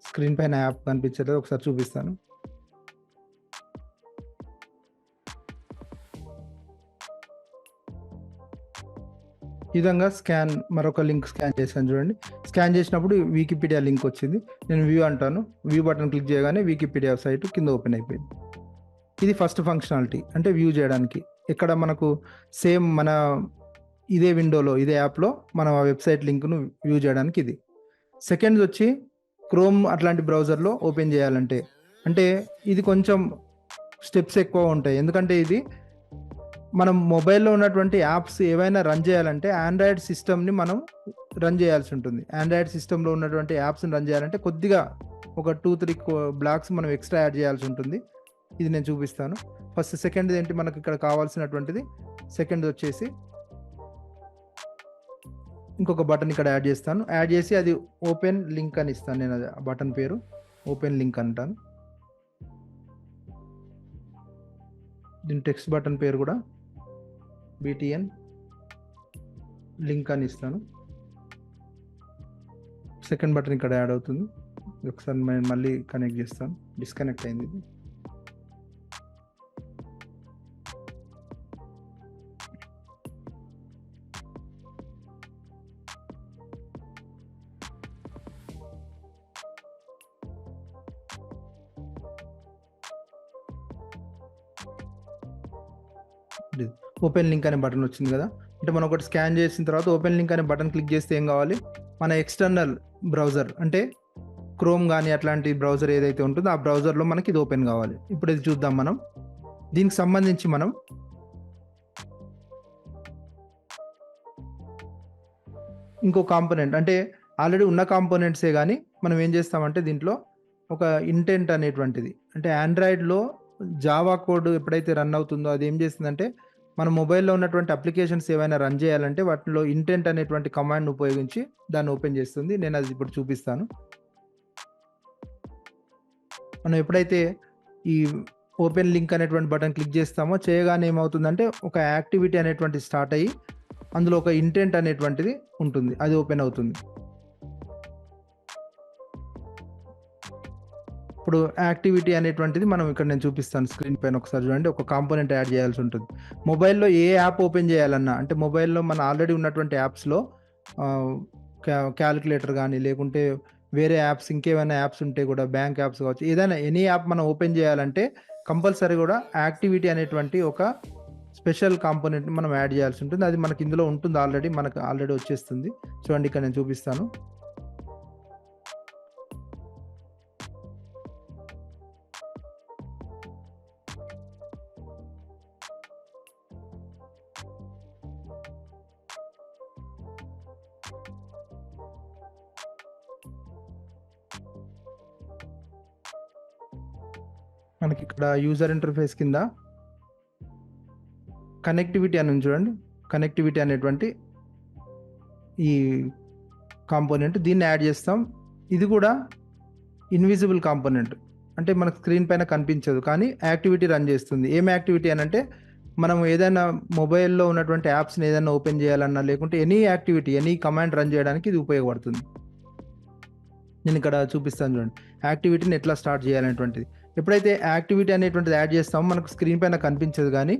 స్క్రీన్ పైన యాప్ కనిపించలేదు, ఒకసారి చూపిస్తాను. ఈ విధంగా స్కాన్, మరొక లింక్ స్కాన్ చేశాను చూడండి. స్కాన్ చేసినప్పుడు వికీపీడియా లింక్ వచ్చింది. నేను వ్యూ అంటాను, వ్యూ బటన్ క్లిక్ చేయగానే వికీపీడియా సైట్ కింద ఓపెన్ అయిపోయింది. ఇది ఫస్ట్ ఫంక్షనాలిటీ, అంటే వ్యూ చేయడానికి. ఇక్కడ మనకు సేమ్ మన ఇదే విండోలో, ఇదే యాప్లో మనం ఆ వెబ్సైట్ లింక్ను వ్యూ చేయడానికి ఇది. సెకండ్ వచ్చి క్రోమ్ అట్లాంటి బ్రౌజర్లో ఓపెన్ చేయాలంటే, అంటే ఇది కొంచెం స్టెప్స్ ఎక్కువ ఉంటాయి. ఎందుకంటే ఇది మనం మొబైల్లో ఉన్నటువంటి యాప్స్ ఏవైనా రన్ చేయాలంటే ఆండ్రాయిడ్ సిస్టమ్ని మనం రన్ చేయాల్సి ఉంటుంది. ఆండ్రాయిడ్ సిస్టంలో ఉన్నటువంటి యాప్స్ని రన్ చేయాలంటే కొద్దిగా ఒక 2-3 బ్లాక్స్ మనం ఎక్స్ట్రా యాడ్ చేయాల్సి ఉంటుంది. ఇది నేను చూపిస్తాను. ఫస్ట్ సెకండ్ ఏంటి మనకి ఇక్కడ కావాల్సినటువంటిది, సెకండ్ వచ్చేసి ఇంకొక బటన్ ఇక్కడ యాడ్ చేస్తాను. యాడ్ చేసి అది ఓపెన్ లింక్ అని ఇస్తాను. నేను అది ఆ బటన్ పేరు ఓపెన్ లింక్ అంటాను. దీని టెక్స్ట్ బటన్ పేరు కూడా బీటీఎన్ లింక్ అని ఇస్తాను. సెకండ్ బటన్ ఇక్కడ యాడ్ అవుతుంది. ఒకసారి నేను మళ్ళీ కనెక్ట్ చేస్తాను, డిస్కనెక్ట్ అయింది. ఓపెన్ లింక్ అనే బటన్ వచ్చింది కదా. అంటే మనం ఒకటి స్కాన్ చేసిన తర్వాత ఓపెన్ లింక్ అనే బటన్ క్లిక్ చేస్తే ఏం కావాలి, మన ఎక్స్టర్నల్ బ్రౌజర్ అంటే క్రోమ్ కానీ అట్లాంటి బ్రౌజర్ ఏదైతే ఉంటుందో ఆ బ్రౌజర్లో మనకి ఇది ఓపెన్ కావాలి. ఇప్పుడు ఇది చూద్దాం. మనం దీనికి సంబంధించి మనం ఇంకో కాంపోనెంట్, అంటే ఆల్రెడీ ఉన్న కాంపోనెంట్సే కానీ మనం ఏం చేస్తామంటే దీంట్లో ఒక ఇంటెంట్ అనేటువంటిది, అంటే ఆండ్రాయిడ్లో జావా కోడ్ ఎప్పుడైతే రన్ అవుతుందో అది ఏం చేస్తుందంటే మన మొబైల్‌లో ఉన్నటువంటి అప్లికేషన్స్ ఏవైనా రన్ చేయాలంటే వాటిలో ఇంటెంట్ అనేటువంటి కమాండ్‌ని ఉపయోగించి దాన్ని ఓపెన్ చేస్తుంది. నేను అది ఇప్పుడు చూపిస్తాను. మనం ఎప్పుడైతే ఈ ఓపెన్ లింక్ అనేటువంటి బటన్ క్లిక్ చేస్తామో చేయగానే ఏమవుతుందంటే ఒక యాక్టివిటీ అనేటువంటిది స్టార్ట్ అయ్యి అందులో ఒక ఇంటెంట్ అనేటువంటిది ఉంటుంది. అది ఓపెన్ అవుతుంది. ఇప్పుడు యాక్టివిటీ అనేటువంటిది మనం ఇక్కడ నేను చూపిస్తాను స్క్రీన్ పైన ఒకసారి చూడండి. ఒక కాంపోనెంట్ యాడ్ చేయాల్సి ఉంటుంది. మొబైల్‌లో ఏ యాప్ ఓపెన్ చేయాలన్నా అంటే మొబైల్‌లో మన ఆల్రెడీ ఉన్నటువంటి యాప్స్‌లో ఆహ్, క్యాలిక్యులేటర్ గానీ లేకుంటే వేరే యాప్స్ ఇంకేమైనా యాప్స్ ఉంటే కూడా బ్యాంక్ యాప్స్ కావచ్చు. ఏదైనా ఎనీ యాప్ మనం ఓపెన్ చేయాలంటే కంపల్సరీ కూడా యాక్టివిటీ అనేటువంటి ఒక స్పెషల్ కాంపోనెంట్‌ని మనం యాడ్ చేయాల్సి ఉంటుంది. అది మనకి ఇందులో ఉంటుంది ఆల్రెడీ. మనకు ఆల్రెడీ వచ్చేస్తుంది. చూడండి ఇక్కడ నేను చూపిస్తాను. మనకిక్కడ యూజర్ ఇంటర్ఫేస్ కింద కనెక్టివిటీ అని ఉంది చూడండి. కనెక్టివిటీ అనేటువంటి ఈ కాంపోనెంట్ దీన్ని యాడ్ చేస్తాం. ఇది కూడా ఇన్విజిబుల్ కాంపోనెంట్. అంటే మనకు స్క్రీన్ పైన కనిపించదు. కానీ యాక్టివిటీ రన్ చేస్తుంది. ఏం యాక్టివిటీ అనంటే మనం ఏదైనా మొబైల్‌లో ఉన్నటువంటి యాప్స్‌ని ఏదైనా ఓపెన్ చేయాలన్నా లేకుంటే any activity, any command run చేయడానికి ఇది ఉపయోగపడుతుంది. నేను ఇక్కడ చూపిస్తాను చూడండి. యాక్టివిటీని ఎట్లా స్టార్ట్ చేయాలనేటువంటిది. ఎప్పుడైతే యాక్టివిటీ అనేటువంటిది యాడ్ చేస్తామో మనకు స్క్రీన్ పైన కనిపించదు గానీ,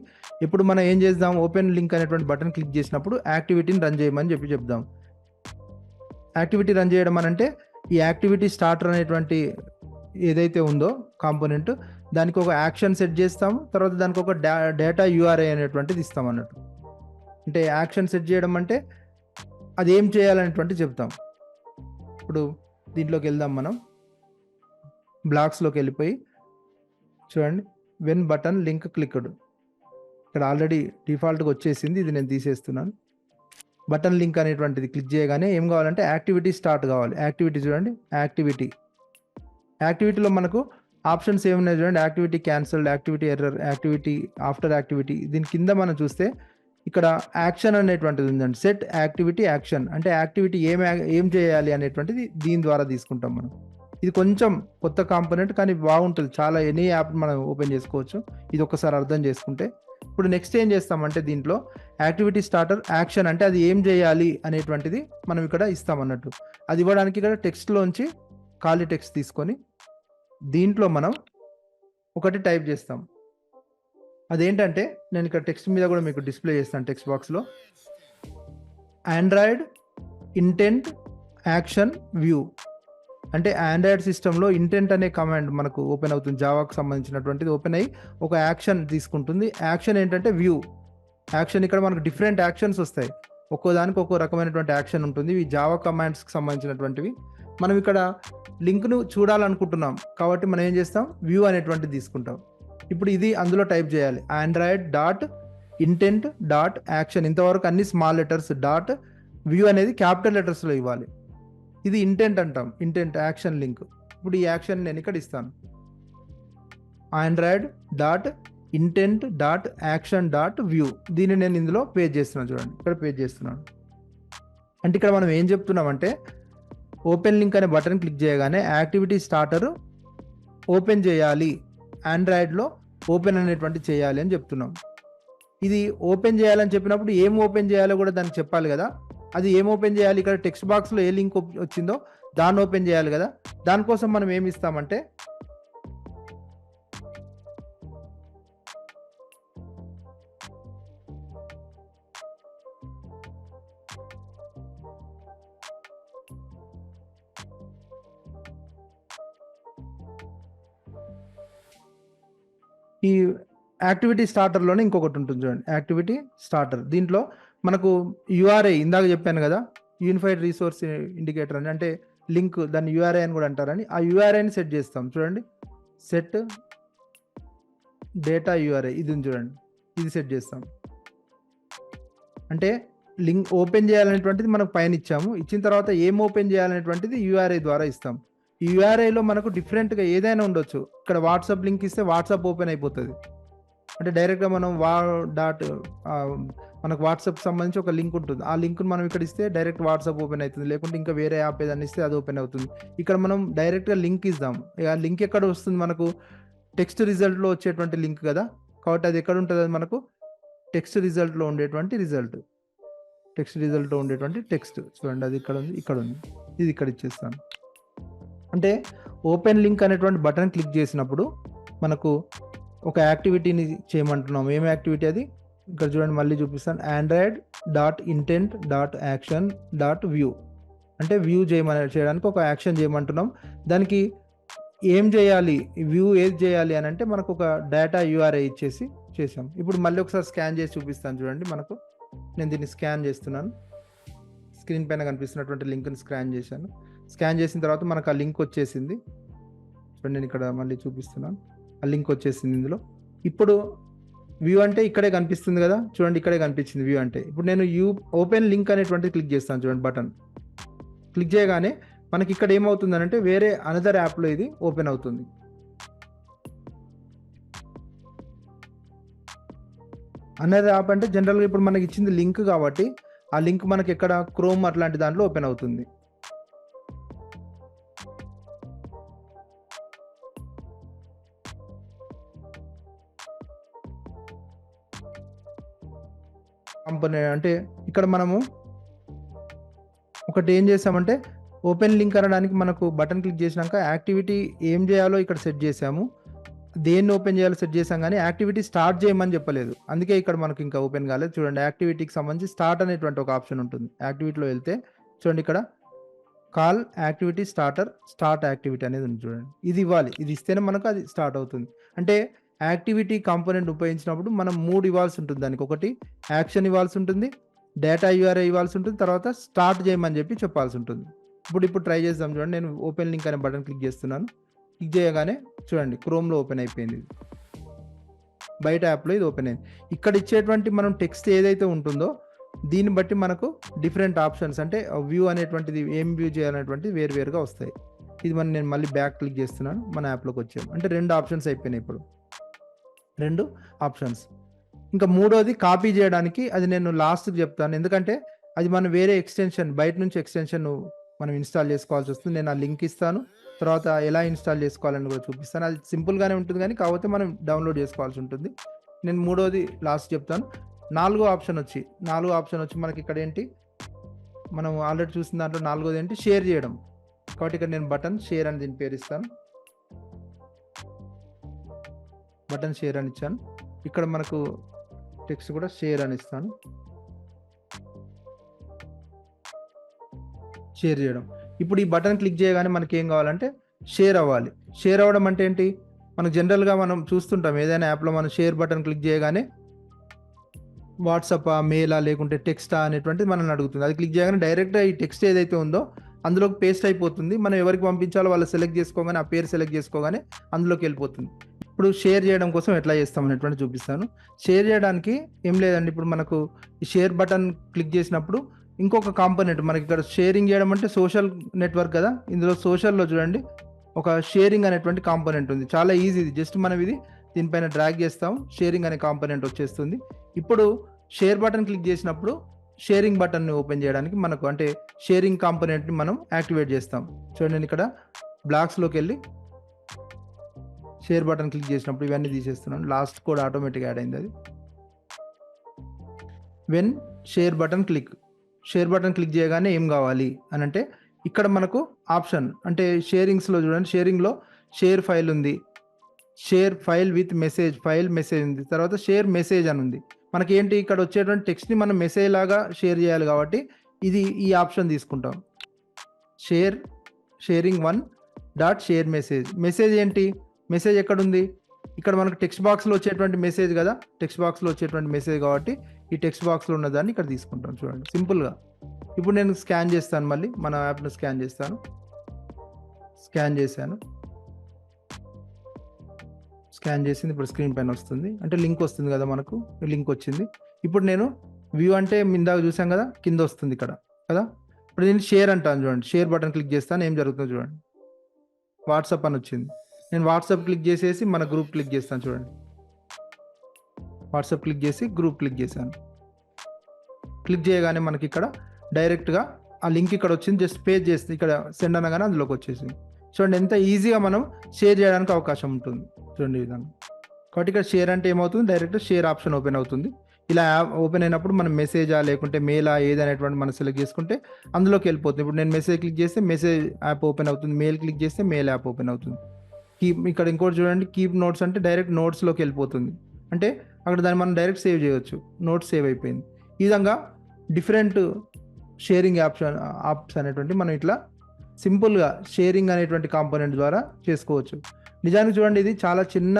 ఇప్పుడు మనం ఏం చేద్దాం ఓపెన్ లింక్ అనేటువంటి బటన్ క్లిక్ చేసినప్పుడు యాక్టివిటీని రన్ చేయమని చెప్దాం. యాక్టివిటీ రన్ చేయడం అనంటే ఈ యాక్టివిటీ స్టార్టర్ అనేటువంటి ఏదైతే ఉందో కాంపోనెంట్ దానికి ఒక యాక్షన్ సెట్ చేస్తాము. తర్వాత దానికి ఒక డేటా యూఆర్ఐ అనేటువంటిది ఇస్తాం అన్నట్టు. అంటే యాక్షన్ సెట్ చేయడం అంటే అది ఏం చేయాలనేటువంటిది చెప్తాం. ఇప్పుడు దీంట్లోకి వెళ్దాం మనం. బ్లాక్స్‌లోకి వెళ్ళిపోయి చూడండి. When button link clicked. ఇక్కడ ఆల్రెడీ డిఫాల్ట్‌గా వచ్చేసింది. ఇది నేను తీసేస్తున్నాను. బటన్ లింక్ అనేటువంటిది క్లిక్ చేయగానే ఏం కావాలంటే యాక్టివిటీ స్టార్ట్ కావాలి. యాక్టివిటీ చూడండి. యాక్టివిటీలో మనకు ఆప్షన్స్ ఏమున్నాయి చూడండి. Activity cancelled, activity error, activity after activity. దీని కింద మనం చూస్తే ఇక్కడ యాక్షన్ అనేటువంటిది ఉందండి. సెట్ యాక్టివిటీ యాక్షన్ అంటే యాక్టివిటీ ఏం చేయాలి అనేటువంటిది దీని ద్వారా తీసుకుంటాం మనం. ఇది కొంచెం కొత్త కాంపోనెంట్ కానీ బాగుంటుంది. చాలా ఎనీ యాప్ మనం ఓపెన్ చేసుకోవచ్చు. ఇది ఒక్కసారి అర్థం చేసుకుంటే. ఇప్పుడు నెక్స్ట్ ఏం చేస్తామంటే దీంట్లో యాక్టివిటీ స్టార్టర్ యాక్షన్ అంటే అది ఏం చేయాలి అనేటువంటిది మనం ఇక్కడ ఇస్తామన్నట్టు. అది ఇవ్వడానికి ఇక్కడ టెక్స్ట్‌లోంచి ఖాళీ టెక్స్ట్ తీసుకొని దీంట్లో మనం ఒకటి టైప్ చేస్తాం. అదేంటంటే నేను ఇక్కడ టెక్స్ట్ మీద కూడా మీకు డిస్ప్లే చేస్తాను టెక్స్ట్ బాక్స్‌లో. Android intent action view. అంటే ఆండ్రాయిడ్ సిస్టమ్‌లో ఇంటెంట్ అనే కమాండ్ మనకు ఓపెన్ అవుతుంది. జావాకు సంబంధించినటువంటిది ఓపెన్ అయ్యి ఒక యాక్షన్ తీసుకుంటుంది. యాక్షన్ ఏంటంటే వ్యూ. యాక్షన్ ఇక్కడ మనకు డిఫరెంట్ యాక్షన్స్ వస్తాయి. ఒక్కో దానికి ఒక్కో రకమైనటువంటి యాక్షన్ ఉంటుంది. ఇవి జావా కమాండ్స్‌కి సంబంధించినటువంటివి. మనం ఇక్కడ లింక్‌ను చూడాలనుకుంటున్నాం. కాబట్టి మనం ఏం చేస్తాం వ్యూ అనేటువంటిది తీసుకుంటాం. ఇప్పుడు ఇది అందులో టైప్ చేయాలి. Android dot intent dot action. ఇంతవరకు అన్ని స్మాల్ లెటర్స్ డాట్ వ్యూ అనేది క్యాపిటల్ లెటర్స్‌లో ఇవ్వాలి. ఇది ఇంటెంట్ అంటాం. Intent action link. ఇప్పుడు ఈ యాక్షన్ నేను ఇక్కడ ఇస్తాను. Android dot intent dot action dot view. దీన్ని నేను ఇందులో పేస్ట్ చేస్తున్నాను చూడండి. ఇక్కడ పేస్ట్ చేస్తున్నాను. అంటే ఇక్కడ మనం ఏం చెప్తున్నామంటే ఓపెన్ లింక్ అనే బటన్ క్లిక్ చేయగానే యాక్టివిటీ స్టార్టర్ ఓపెన్ చేయాలి. ఆండ్రాయిడ్లో ఓపెన్ అనేటువంటి చేయాలి అని చెప్తున్నాం. ఇది ఓపెన్ చేయాలని చెప్పినప్పుడు ఏం ఓపెన్ చేయాలో కూడా దానికి చెప్పాలి కదా. అది ఏం ఓపెన్ చేయాలి? ఇక్కడ టెక్స్ట్ బాక్స్‌లో ఏ లింక్ వచ్చిందో దాన్ని ఓపెన్ చేయాలి కదా. దానికోసం మనం ఏమి ఇస్తామంటే ఈ యాక్టివిటీ స్టార్టర్‌లోనే ఇంకొకటి ఉంటుంది చూడండి. Activity starter. దీంట్లో మనకు యూఆర్ఐ ఇందాక చెప్పాను కదా. యూనిఫైడ్ రిసోర్స్ ఇండికేటర్ అని అంటే లింక్ దాన్ని యూఆర్ఐ అని కూడా అంటారని. ఆ యూఆర్ఐని సెట్ చేస్తాం చూడండి. సెట్ డేటా యూఆర్ఐ ఇది ఉంది చూడండి. ఇది సెట్ చేస్తాం. అంటే లింక్ ఓపెన్ చేయాలనేటువంటిది మనకు పైన ఇచ్చాము. ఇచ్చిన తర్వాత ఏం ఓపెన్ చేయాలనేటువంటిది యూఆర్ఐ ద్వారా ఇస్తాం. ఈ యూఆర్ఐలో మనకు డిఫరెంట్గా ఏదైనా ఉండొచ్చు. ఇక్కడ వాట్సాప్ లింక్ ఇస్తే వాట్సాప్ ఓపెన్ అయిపోతుంది. అంటే డైరెక్ట్గా మనం మనకు వాట్సాప్ సంబంధించి ఒక లింక్ ఉంటుంది. ఆ లింక్ను మనం ఇక్కడ ఇస్తే డైరెక్ట్ వాట్సాప్ ఓపెన్ అవుతుంది. లేకుంటే ఇంకా వేరే యాప్ ఏదైనా ఇస్తే అది ఓపెన్ అవుతుంది. ఇక్కడ మనం డైరెక్ట్గా లింక్ ఇద్దాం. ఆ లింక్ ఎక్కడ వస్తుంది మనకు? టెక్స్ట్ రిజల్ట్లో వచ్చేటువంటి లింక్ కదా. కాబట్టి అది ఎక్కడ ఉంటుంది? అది మనకు టెక్స్ట్ రిజల్ట్లో ఉండేటువంటి రిజల్ట్. టెక్స్ట్ రిజల్ట్లో ఉండేటువంటి టెక్స్ట్ చూడండి, అది ఇక్కడ ఉంది, ఇక్కడ ఉంది. ఇది ఇక్కడ ఇచ్చేస్తాను. అంటే ఓపెన్ లింక్ అనేటువంటి బటన్ క్లిక్ చేసినప్పుడు మనకు ఒక యాక్టివిటీని చేయమంటున్నాం. ఏం యాక్టివిటీ అది? ఇక్కడ చూడండి, మళ్ళీ చూపిస్తాను. android.intent.action.view అంటే వ్యూ చేయడానికి ఒక యాక్షన్ చేయమంటున్నాం. దానికి ఏం చేయాలి, వ్యూ ఏది చేయాలి అని అంటే మనకు ఒక డేటా యూఆర్ఐ ఇచ్చేసి చేసాం. ఇప్పుడు మళ్ళీ ఒకసారి స్కాన్ చేసి చూపిస్తాను చూడండి. మనకు నేను దీన్ని స్కాన్ చేస్తున్నాను. స్క్రీన్ పైన కనిపిస్తున్నటువంటి లింక్ని స్కాన్ చేశాను. స్కాన్ చేసిన తర్వాత మనకు ఆ లింక్ వచ్చేసింది చూడండి. నేను ఇక్కడ మళ్ళీ చూపిస్తున్నాను. ఆ లింక్ వచ్చేసింది ఇందులో. ఇప్పుడు వ్యూ అంటే ఇక్కడే కనిపిస్తుంది కదా, చూడండి ఇక్కడే కనిపించింది వ్యూ అంటే. ఇప్పుడు నేను ఓపెన్ లింక్ అనేటువంటిది క్లిక్ చేస్తాను చూడండి. బటన్ క్లిక్ చేయగానే మనకి ఇక్కడ ఏమవుతుంది అంటే వేరే అనదర్ యాప్లో ఇది ఓపెన్ అవుతుంది. అనదర్ యాప్ అంటే జనరల్గా ఇప్పుడు మనకి ఇచ్చింది లింక్ కాబట్టి ఆ లింక్ మనకి ఎక్కడ క్రోమ్ అట్లాంటి దాంట్లో ఓపెన్ అవుతుంది. కంపెనీ అంటే ఇక్కడ మనము ఒకటి ఏం చేసామంటే ఓపెన్ లింక్ అనడానికి మనకు బటన్ క్లిక్ చేసినాక యాక్టివిటీ ఏం చేయాలో ఇక్కడ సెట్ చేసాము. దేన్ని ఓపెన్ చేయాలో సెట్ చేసాం, కానీ యాక్టివిటీ స్టార్ట్ చేయమని చెప్పలేదు. అందుకే ఇక్కడ మనకు ఇంకా ఓపెన్ కాలేదు. చూడండి, యాక్టివిటీకి సంబంధించి స్టార్ట్ అనేటువంటి ఒక ఆప్షన్ ఉంటుంది. యాక్టివిటీలో వెళ్తే చూడండి, ఇక్కడ కాల్ యాక్టివిటీ స్టార్ట్ యాక్టివిటీ అనేది ఉంది చూడండి. ఇది ఇవ్వాలి. ఇది ఇస్తేనే మనకు అది స్టార్ట్ అవుతుంది. అంటే యాక్టివిటీ కాంపోనెంట్ ఉపయోగించినప్పుడు మనం 3 ఇవ్వాల్సి ఉంటుంది. దానికి ఒకటి యాక్షన్ ఇవ్వాల్సి ఉంటుంది, డేటా యూఆర్ఐ ఇవ్వాల్సి ఉంటుంది, తర్వాత స్టార్ట్ చేయమని చెప్పి చెప్పాల్సి ఉంటుంది. ఇప్పుడు ట్రై చేద్దాం చూడండి. నేను ఓపెన్ లింక్ అనే బటన్ క్లిక్ చేస్తున్నాను. క్లిక్ చేయగానే చూడండి క్రోమ్లో ఓపెన్ అయిపోయింది. బయట యాప్లో ఇది ఓపెన్ అయింది. ఇక్కడ ఇచ్చేటువంటి మనం టెక్స్ట్ ఏదైతే ఉంటుందో దీన్ని బట్టి మనకు డిఫరెంట్ ఆప్షన్స్ అంటే వ్యూ అనేటువంటిది ఏం వ్యూ చేయాలనేటువంటిది వేరువేరుగా వస్తాయి. ఇది నేను మళ్ళీ బ్యాక్ క్లిక్ చేస్తున్నాను. మన యాప్లోకి వచ్చాము. అంటే 2 ఆప్షన్స్ అయిపోయినాయి. ఇప్పుడు 2 ఆప్షన్స్. ఇంకా మూడోది కాపీ చేయడానికి అది నేను లాస్ట్కి చెప్తాను. ఎందుకంటే అది మనం వేరే ఎక్స్టెన్షన్ బయట నుంచి ఎక్స్టెన్షన్ మనం ఇన్స్టాల్ చేసుకోవాల్సి వస్తుంది. నేను ఆ లింక్ ఇస్తాను. తర్వాత ఎలా ఇన్స్టాల్ చేసుకోవాలని కూడా చూపిస్తాను. అది సింపుల్గానే ఉంటుంది, కానీ కాకపోతే మనం డౌన్లోడ్ చేసుకోవాల్సి ఉంటుంది. నేను మూడోది లాస్ట్ చెప్తాను. నాలుగో ఆప్షన్ వచ్చి మనకి ఇక్కడ ఏంటి, మనం ఆల్రెడీ చూసిన దాంట్లో నాలుగోది ఏంటి, షేర్ చేయడం. కాబట్టి ఇక్కడ నేను బటన్ షేర్ అని దీని పేరు ఇస్తాను. బటన్ షేర్ అని ఇచ్చాను. ఇక్కడ మనకు టెక్స్ట్ కూడా షేర్ అని ఇస్తాను. షేర్ చేయడం. ఇప్పుడు ఈ బటన్ క్లిక్ చేయగానే మనకి ఏం కావాలంటే షేర్ అవ్వాలి. షేర్ అవ్వడం అంటే ఏంటి, మనకు జనరల్గా మనం చూస్తుంటాం ఏదైనా యాప్లో మనం షేర్ బటన్ క్లిక్ చేయగానే వాట్సాప్ మెయిలా లేకుంటే టెక్స్టా అనేటువంటిది మనల్ని అడుగుతుంది. అది క్లిక్ చేయగానే డైరెక్ట్గా ఈ టెక్స్ట్ ఏదైతే ఉందో అందులోకి పేస్ట్ అయిపోతుంది. మనం ఎవరికి పంపించాలో వాళ్ళు సెలెక్ట్ చేసుకోగానే ఆ పేరు సెలెక్ట్ చేసుకోగానే అందులోకి వెళ్ళిపోతుంది. ఇప్పుడు షేర్ చేయడం కోసం ఎట్లా చేస్తాం అనేటువంటి చూపిస్తాను. షేర్ చేయడానికి ఏం లేదండి, ఇప్పుడు మనకు ఈ షేర్ బటన్ క్లిక్ చేసినప్పుడు ఇంకొక కాంపోనెంట్ మనకి ఇక్కడ షేరింగ్ చేయడం అంటే సోషల్ నెట్వర్క్ కదా. ఇందులో సోషల్లో చూడండి ఒక షేరింగ్ అనేటువంటి కాంపోనెంట్ ఉంది. చాలా ఈజీ. ఇది జస్ట్ మనం దీనిపైన డ్రాగ్ చేస్తాం, షేరింగ్ అనే కాంపోనెంట్ వచ్చేస్తుంది. ఇప్పుడు షేర్ బటన్ క్లిక్ చేసినప్పుడు షేరింగ్ బటన్ని ఓపెన్ చేయడానికి మనకు అంటే షేరింగ్ కాంపోనెంట్ని మనం యాక్టివేట్ చేస్తాం. చూడండి, నేను ఇక్కడ బ్లాక్స్లోకి వెళ్ళి షేర్ బటన్ క్లిక్ చేసినప్పుడు ఇవన్నీ తీసేస్తున్నాను. లాస్ట్ కోడ్ ఆటోమేటిక్గా యాడ్ అయింది. అది వెన్ షేర్ బటన్ క్లిక్ చేయగానే ఏం కావాలి అని అంటే ఇక్కడ మనకు ఆప్షన్ అంటే షేరింగ్స్లో చూడండి, షేరింగ్లో షేర్ ఫైల్ ఉంది, షేర్ ఫైల్ విత్ మెసేజ్ ఉంది, తర్వాత షేర్ మెసేజ్ అని ఉంది. మనకి ఏంటి, ఇక్కడ వచ్చేటువంటి టెక్స్ట్ని మనం మెసేజ్ లాగా షేర్ చేయాలి కాబట్టి ఈ ఆప్షన్ తీసుకుంటాం. షేరింగ్ 1.షేర్ మెసేజ్ ఏంటి, మెసేజ్ ఎక్కడుంది, ఇక్కడ మనకు టెక్స్ట్ బాక్స్లో వచ్చేటువంటి మెసేజ్ కదా, టెక్స్ట్ బాక్స్లో వచ్చేటువంటి మెసేజ్ కాబట్టి ఈ టెక్స్ట్ బాక్స్లో ఉన్నదాన్ని ఇక్కడ తీసుకుంటాం. చూడండి సింపుల్గా. ఇప్పుడు నేను స్కాన్ చేస్తాను, మళ్ళీ మన యాప్ను స్కాన్ చేస్తాను. స్కాన్ చేసింది. ఇప్పుడు స్క్రీన్ పైన వస్తుంది, అంటే లింక్ వస్తుంది కదా, మనకు లింక్ వచ్చింది. ఇప్పుడు నేను వ్యూ అంటే ఇందాక చూసాం కదా, కింద వస్తుంది ఇక్కడ కదా. ఇప్పుడు నేను షేర్ అంటాను చూడండి, షేర్ బటన్ క్లిక్ చేస్తాను, ఏం జరుగుతుందో చూడండి. వాట్సాప్ అని వచ్చింది. నేను వాట్సాప్ క్లిక్ చేసేసి మన గ్రూప్ క్లిక్ చేస్తాను చూడండి. వాట్సాప్ క్లిక్ చేసి గ్రూప్ క్లిక్ చేశాను. క్లిక్ చేయగానే మనకి ఇక్కడ డైరెక్ట్గా ఆ లింక్ ఇక్కడ వచ్చింది. జస్ట్ పేజ్ చేస్తే ఇక్కడ సెండ్ అనగానే అందులోకి వచ్చేసింది. చూడండి ఎంత ఈజీగా మనం షేర్ చేయడానికి అవకాశం ఉంటుంది చూడండి ఈ విధంగా. కాబట్టి ఇక్కడ షేర్ అంటే ఏమవుతుంది, డైరెక్ట్ షేర్ ఆప్షన్ ఓపెన్ అవుతుంది. ఇలా యాప్ ఓపెన్ అయినప్పుడు మనం మెసేజా లేకుంటే మెయిలా ఏదనేటువంటి మనం సెలెక్ట్ చేసుకుంటే అందులోకి వెళ్ళిపోతుంది. ఇప్పుడు నేను మెసేజ్ క్లిక్ చేస్తే మెసేజ్ యాప్ ఓపెన్ అవుతుంది, మెయిల్ క్లిక్ చేస్తే మెయిల్ యాప్ ఓపెన్ అవుతుంది. ఇక్కడ ఇంకోటి చూడండి, కీప్ నోట్స్ అంటే డైరెక్ట్ నోట్స్లోకి వెళ్ళిపోతుంది. అంటే అక్కడ దాన్ని మనం డైరెక్ట్ సేవ్ చేయవచ్చు, నోట్స్ సేవ్ అయిపోయింది. ఈ విధంగా డిఫరెంట్ షేరింగ్ యాప్స్ అనేటువంటి మనం ఇట్లా సింపుల్గా షేరింగ్ అనేటువంటి కాంపోనెంట్ ద్వారా చేసుకోవచ్చు. నిజానికి చూడండి ఇది చాలా చిన్న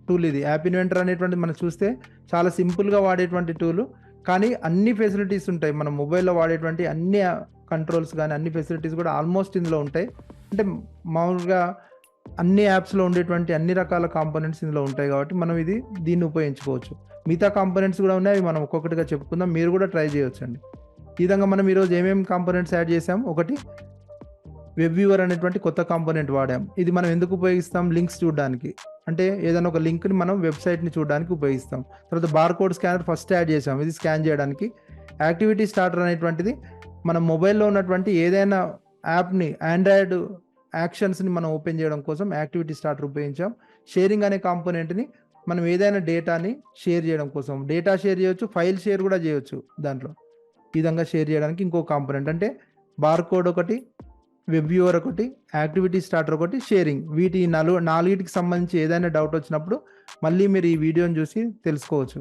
టూల్. ఇది యాప్ ఇన్వెంటర్ అనేటువంటి మనం చూస్తే చాలా సింపుల్గా వాడేటువంటి టూల్, కానీ అన్ని ఫెసిలిటీస్ ఉంటాయి. మనం మొబైల్లో వాడేటువంటి అన్ని కంట్రోల్స్ కానీ అన్ని ఫెసిలిటీస్ కూడా ఆల్మోస్ట్ ఇందులో ఉంటాయి. అంటే మామూలుగా అన్ని యాప్స్లో ఉండేటువంటి అన్ని రకాల కాంపోనెంట్స్ ఇందులో ఉంటాయి కాబట్టి మనం దీన్ని ఉపయోగించుకోవచ్చు. మిగతా కాంపోనెంట్స్ కూడా ఉన్నాయి, మనం ఒక్కొక్కటిగా చెప్పుకుందాం. మీరు కూడా ట్రై చేయొచ్చు అండి. ఈ విధంగా మనం ఈరోజు ఏమేమి కాంపోనెంట్స్ యాడ్ చేసాం, ఒకటి వెబ్ వ్యూవర్ అనేటువంటి కొత్త కాంపోనెంట్ వాడాం. ఇది మనం ఎందుకు ఉపయోగిస్తాం, లింక్స్ చూడడానికి. అంటే ఏదైనా ఒక లింక్ని మనం వెబ్సైట్ని చూడడానికి ఉపయోగిస్తాం. తర్వాత బార్కోడ్ స్కానర్ ఫస్ట్ యాడ్ చేసాం, ఇది స్కాన్ చేయడానికి. యాక్టివిటీ స్టార్టర్ అనేటువంటిది మన మొబైల్లో ఉన్నటువంటి ఏదైనా యాప్ని, ఆండ్రాయిడ్ యాక్షన్స్ని మనం ఓపెన్ చేయడం కోసం యాక్టివిటీ స్టార్టర్ ఉపయోగించాం. షేరింగ్ అనే కాంపోనెంట్ని మనం ఏదైనా డేటాని షేర్ చేయడం కోసం, డేటా షేర్ చేయొచ్చు, ఫైల్ షేర్ కూడా చేయొచ్చు దాంట్లో. ఈ విధంగా షేర్ చేయడానికి ఇంకో కాంపోనెంట్ అంటే బార్కోడ్ ఒకటి, వెబ్ వ్యూవర్ ఒకటి, యాక్టివిటీ స్టార్టర్ ఒకటి, షేరింగ్. వీటి నాలుగిటికి సంబంధించి ఏదైనా డౌట్ వచ్చినప్పుడు మళ్ళీ మీరు ఈ వీడియోని చూసి తెలుసుకోవచ్చు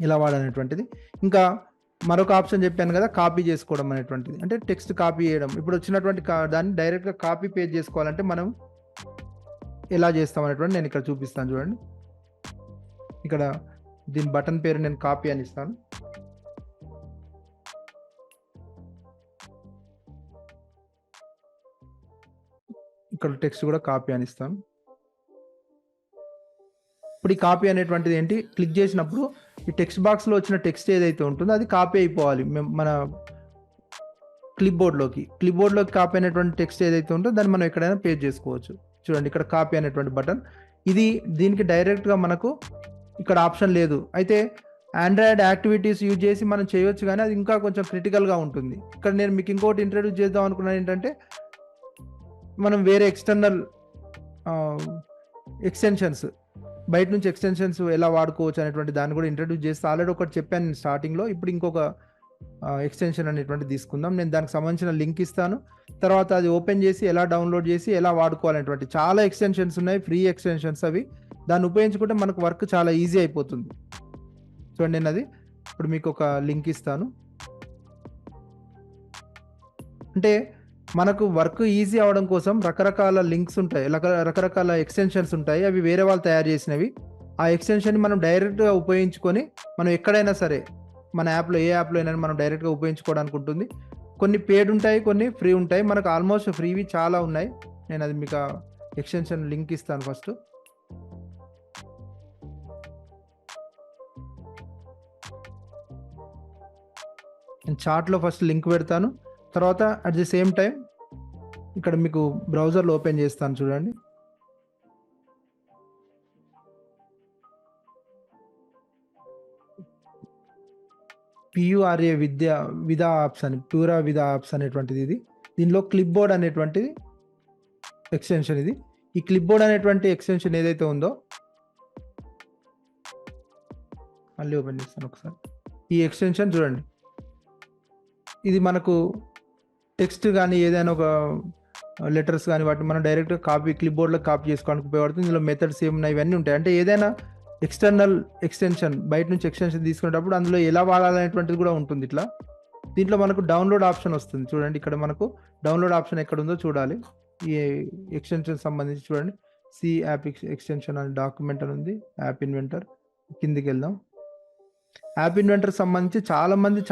ఇలా వాడనేటువంటిది. ఇంకా మరొక ఆప్షన్ చెప్పాను కదా, కాపీ చేసుకోవడం అనేటువంటిది. అంటే టెక్స్ట్ కాపీ చేయడం. ఇప్పుడు వచ్చినటువంటి దాన్ని డైరెక్ట్గా కాపీ పేస్ట్ చేసుకోవాలంటే మనం ఎలా చేస్తాం అనేటువంటి నేను ఇక్కడ చూపిస్తాను చూడండి. ఇక్కడ దీని బటన్ పేరు నేను కాపీ అని ఇస్తాను. ఇక్కడ టెక్స్ట్ కూడా కాపీ అని ఇస్తాను. ఇప్పుడు ఈ కాపీ అనేటువంటిది ఏంటి, క్లిక్ చేసినప్పుడు ఈ టెక్స్ట్ బాక్స్లో వచ్చిన టెక్స్ట్ ఏదైతే ఉంటుందో అది కాపీ అయిపోవాలి మన క్లిప్బోర్డ్లోకి కాపీ అయినటువంటి టెక్స్ట్ ఏదైతే ఉంటుందో దాన్ని మనం ఎక్కడైనా పేస్ట్ చేసుకోవచ్చు. చూడండి ఇక్కడ కాపీ అనేటువంటి బటన్. దీనికి డైరెక్ట్గా మనకు ఇక్కడ ఆప్షన్ లేదు. అయితే ఆండ్రాయిడ్ యాక్టివిటీస్ యూజ్ చేసి మనం చేయవచ్చు, కానీ అది ఇంకా కొంచెం క్రిటికల్గా ఉంటుంది. ఇక్కడ నేను మీకు ఇంకోటి ఇంట్రడ్యూస్ చేద్దాం అనుకున్నాను ఏంటంటే, మనం వేరే ఎక్స్టర్నల్ ఎక్స్టెన్షన్స్, బయట నుంచి ఎక్స్టెన్షన్స్ ఎలా వాడుకోవచ్చు అనేటువంటి దాన్ని కూడా ఇంట్రడ్యూస్ చేస్తే ఆల్రెడీ ఒకటి చెప్పాను నేను స్టార్టింగ్లో. ఇప్పుడు ఇంకొక ఎక్స్టెన్షన్ అనేటువంటి తీసుకుందాం. నేను దానికి సంబంధించిన లింక్ ఇస్తాను. తర్వాత అది ఓపెన్ చేసి ఎలా డౌన్లోడ్ చేసి ఎలా వాడుకోవాలనేటువంటి చాలా ఎక్స్టెన్షన్స్ ఉన్నాయి, ఫ్రీ ఎక్స్టెన్షన్స్. అవి దాన్ని ఉపయోగించుకుంటే మనకు వర్క్ చాలా ఈజీ అయిపోతుంది. చూడండి నేను అది ఇప్పుడు మీకు ఒక లింక్ ఇస్తాను. అంటే మనకు వర్క్ ఈజీ అవడం కోసం రకరకాల లింక్స్ ఉంటాయి, రకరకాల ఎక్స్టెన్షన్స్ ఉంటాయి. అవి వేరే వాళ్ళు తయారు చేసినవి. ఆ ఎక్స్టెన్షన్ని మనం డైరెక్ట్గా ఉపయోగించుకొని మనం ఎక్కడైనా సరే మన యాప్లో, ఏ యాప్లో అయినా మనం డైరెక్ట్గా ఉపయోగించుకోవడానికి ఉంటుంది. కొన్ని పేడ్ ఉంటాయి, కొన్ని ఫ్రీ ఉంటాయి. మనకు ఆల్మోస్ట్ ఫ్రీవి చాలా ఉన్నాయి. నేను అది మీకు ఎక్స్టెన్షన్ లింక్ ఇస్తాను. ఫస్ట్ నేను చార్ట్లో ఫస్ట్ లింక్ పెడతాను. తర్వాత అట్ ది సేమ్ టైం ఇక్కడ మీకు బ్రౌజర్లో ఓపెన్ చేస్తాను చూడండి. PURA విదా యాప్స్ అని, ప్యూరా విదా యాప్స్ అనేటువంటిది. దీనిలో క్లిప్ బోర్డ్ అనేటువంటిది ఎక్స్టెన్షన్. ఈ క్లిప్ బోర్డ్ అనేటువంటి ఎక్స్టెన్షన్ ఏదైతే ఉందో, మళ్ళీ ఓపెన్ చేస్తాను ఒకసారి. ఈ ఎక్స్టెన్షన్ చూడండి, ఇది మనకు టెక్స్ట్ కానీ ఏదైనా ఒక లెటర్స్ కానీ వాటిని మనం డైరెక్ట్గా క్లిప్ బోర్డ్లో కాపీ చేసుకోవడానికి ఉపయోగపడుతుంది. ఇందులో మెథడ్స్ ఏమున్నాయి ఇవన్నీ ఉంటాయి. అంటే ఏదైనా ఎక్స్టర్నల్ ఎక్స్టెన్షన్, బయట నుంచి ఎక్స్టెన్షన్ తీసుకునేటప్పుడు అందులో ఎలా వాడాలనేటువంటిది కూడా ఉంటుంది. దీంట్లో మనకు డౌన్లోడ్ ఆప్షన్ వస్తుంది చూడండి. ఇక్కడ మనకు డౌన్లోడ్ ఆప్షన్ ఎక్కడ ఉందో చూడాలి. ఈ ఎక్స్టెన్షన్ సంబంధించి చూడండి, సి యాప్ ఎక్స్టెన్షన్ అని డాక్యుమెంట్ అని ఉంది. యాప్ ఇన్వెంటర్ కిందికి వెళ్దాం. యాప్ ఇన్వెంటర్ సంబంధించి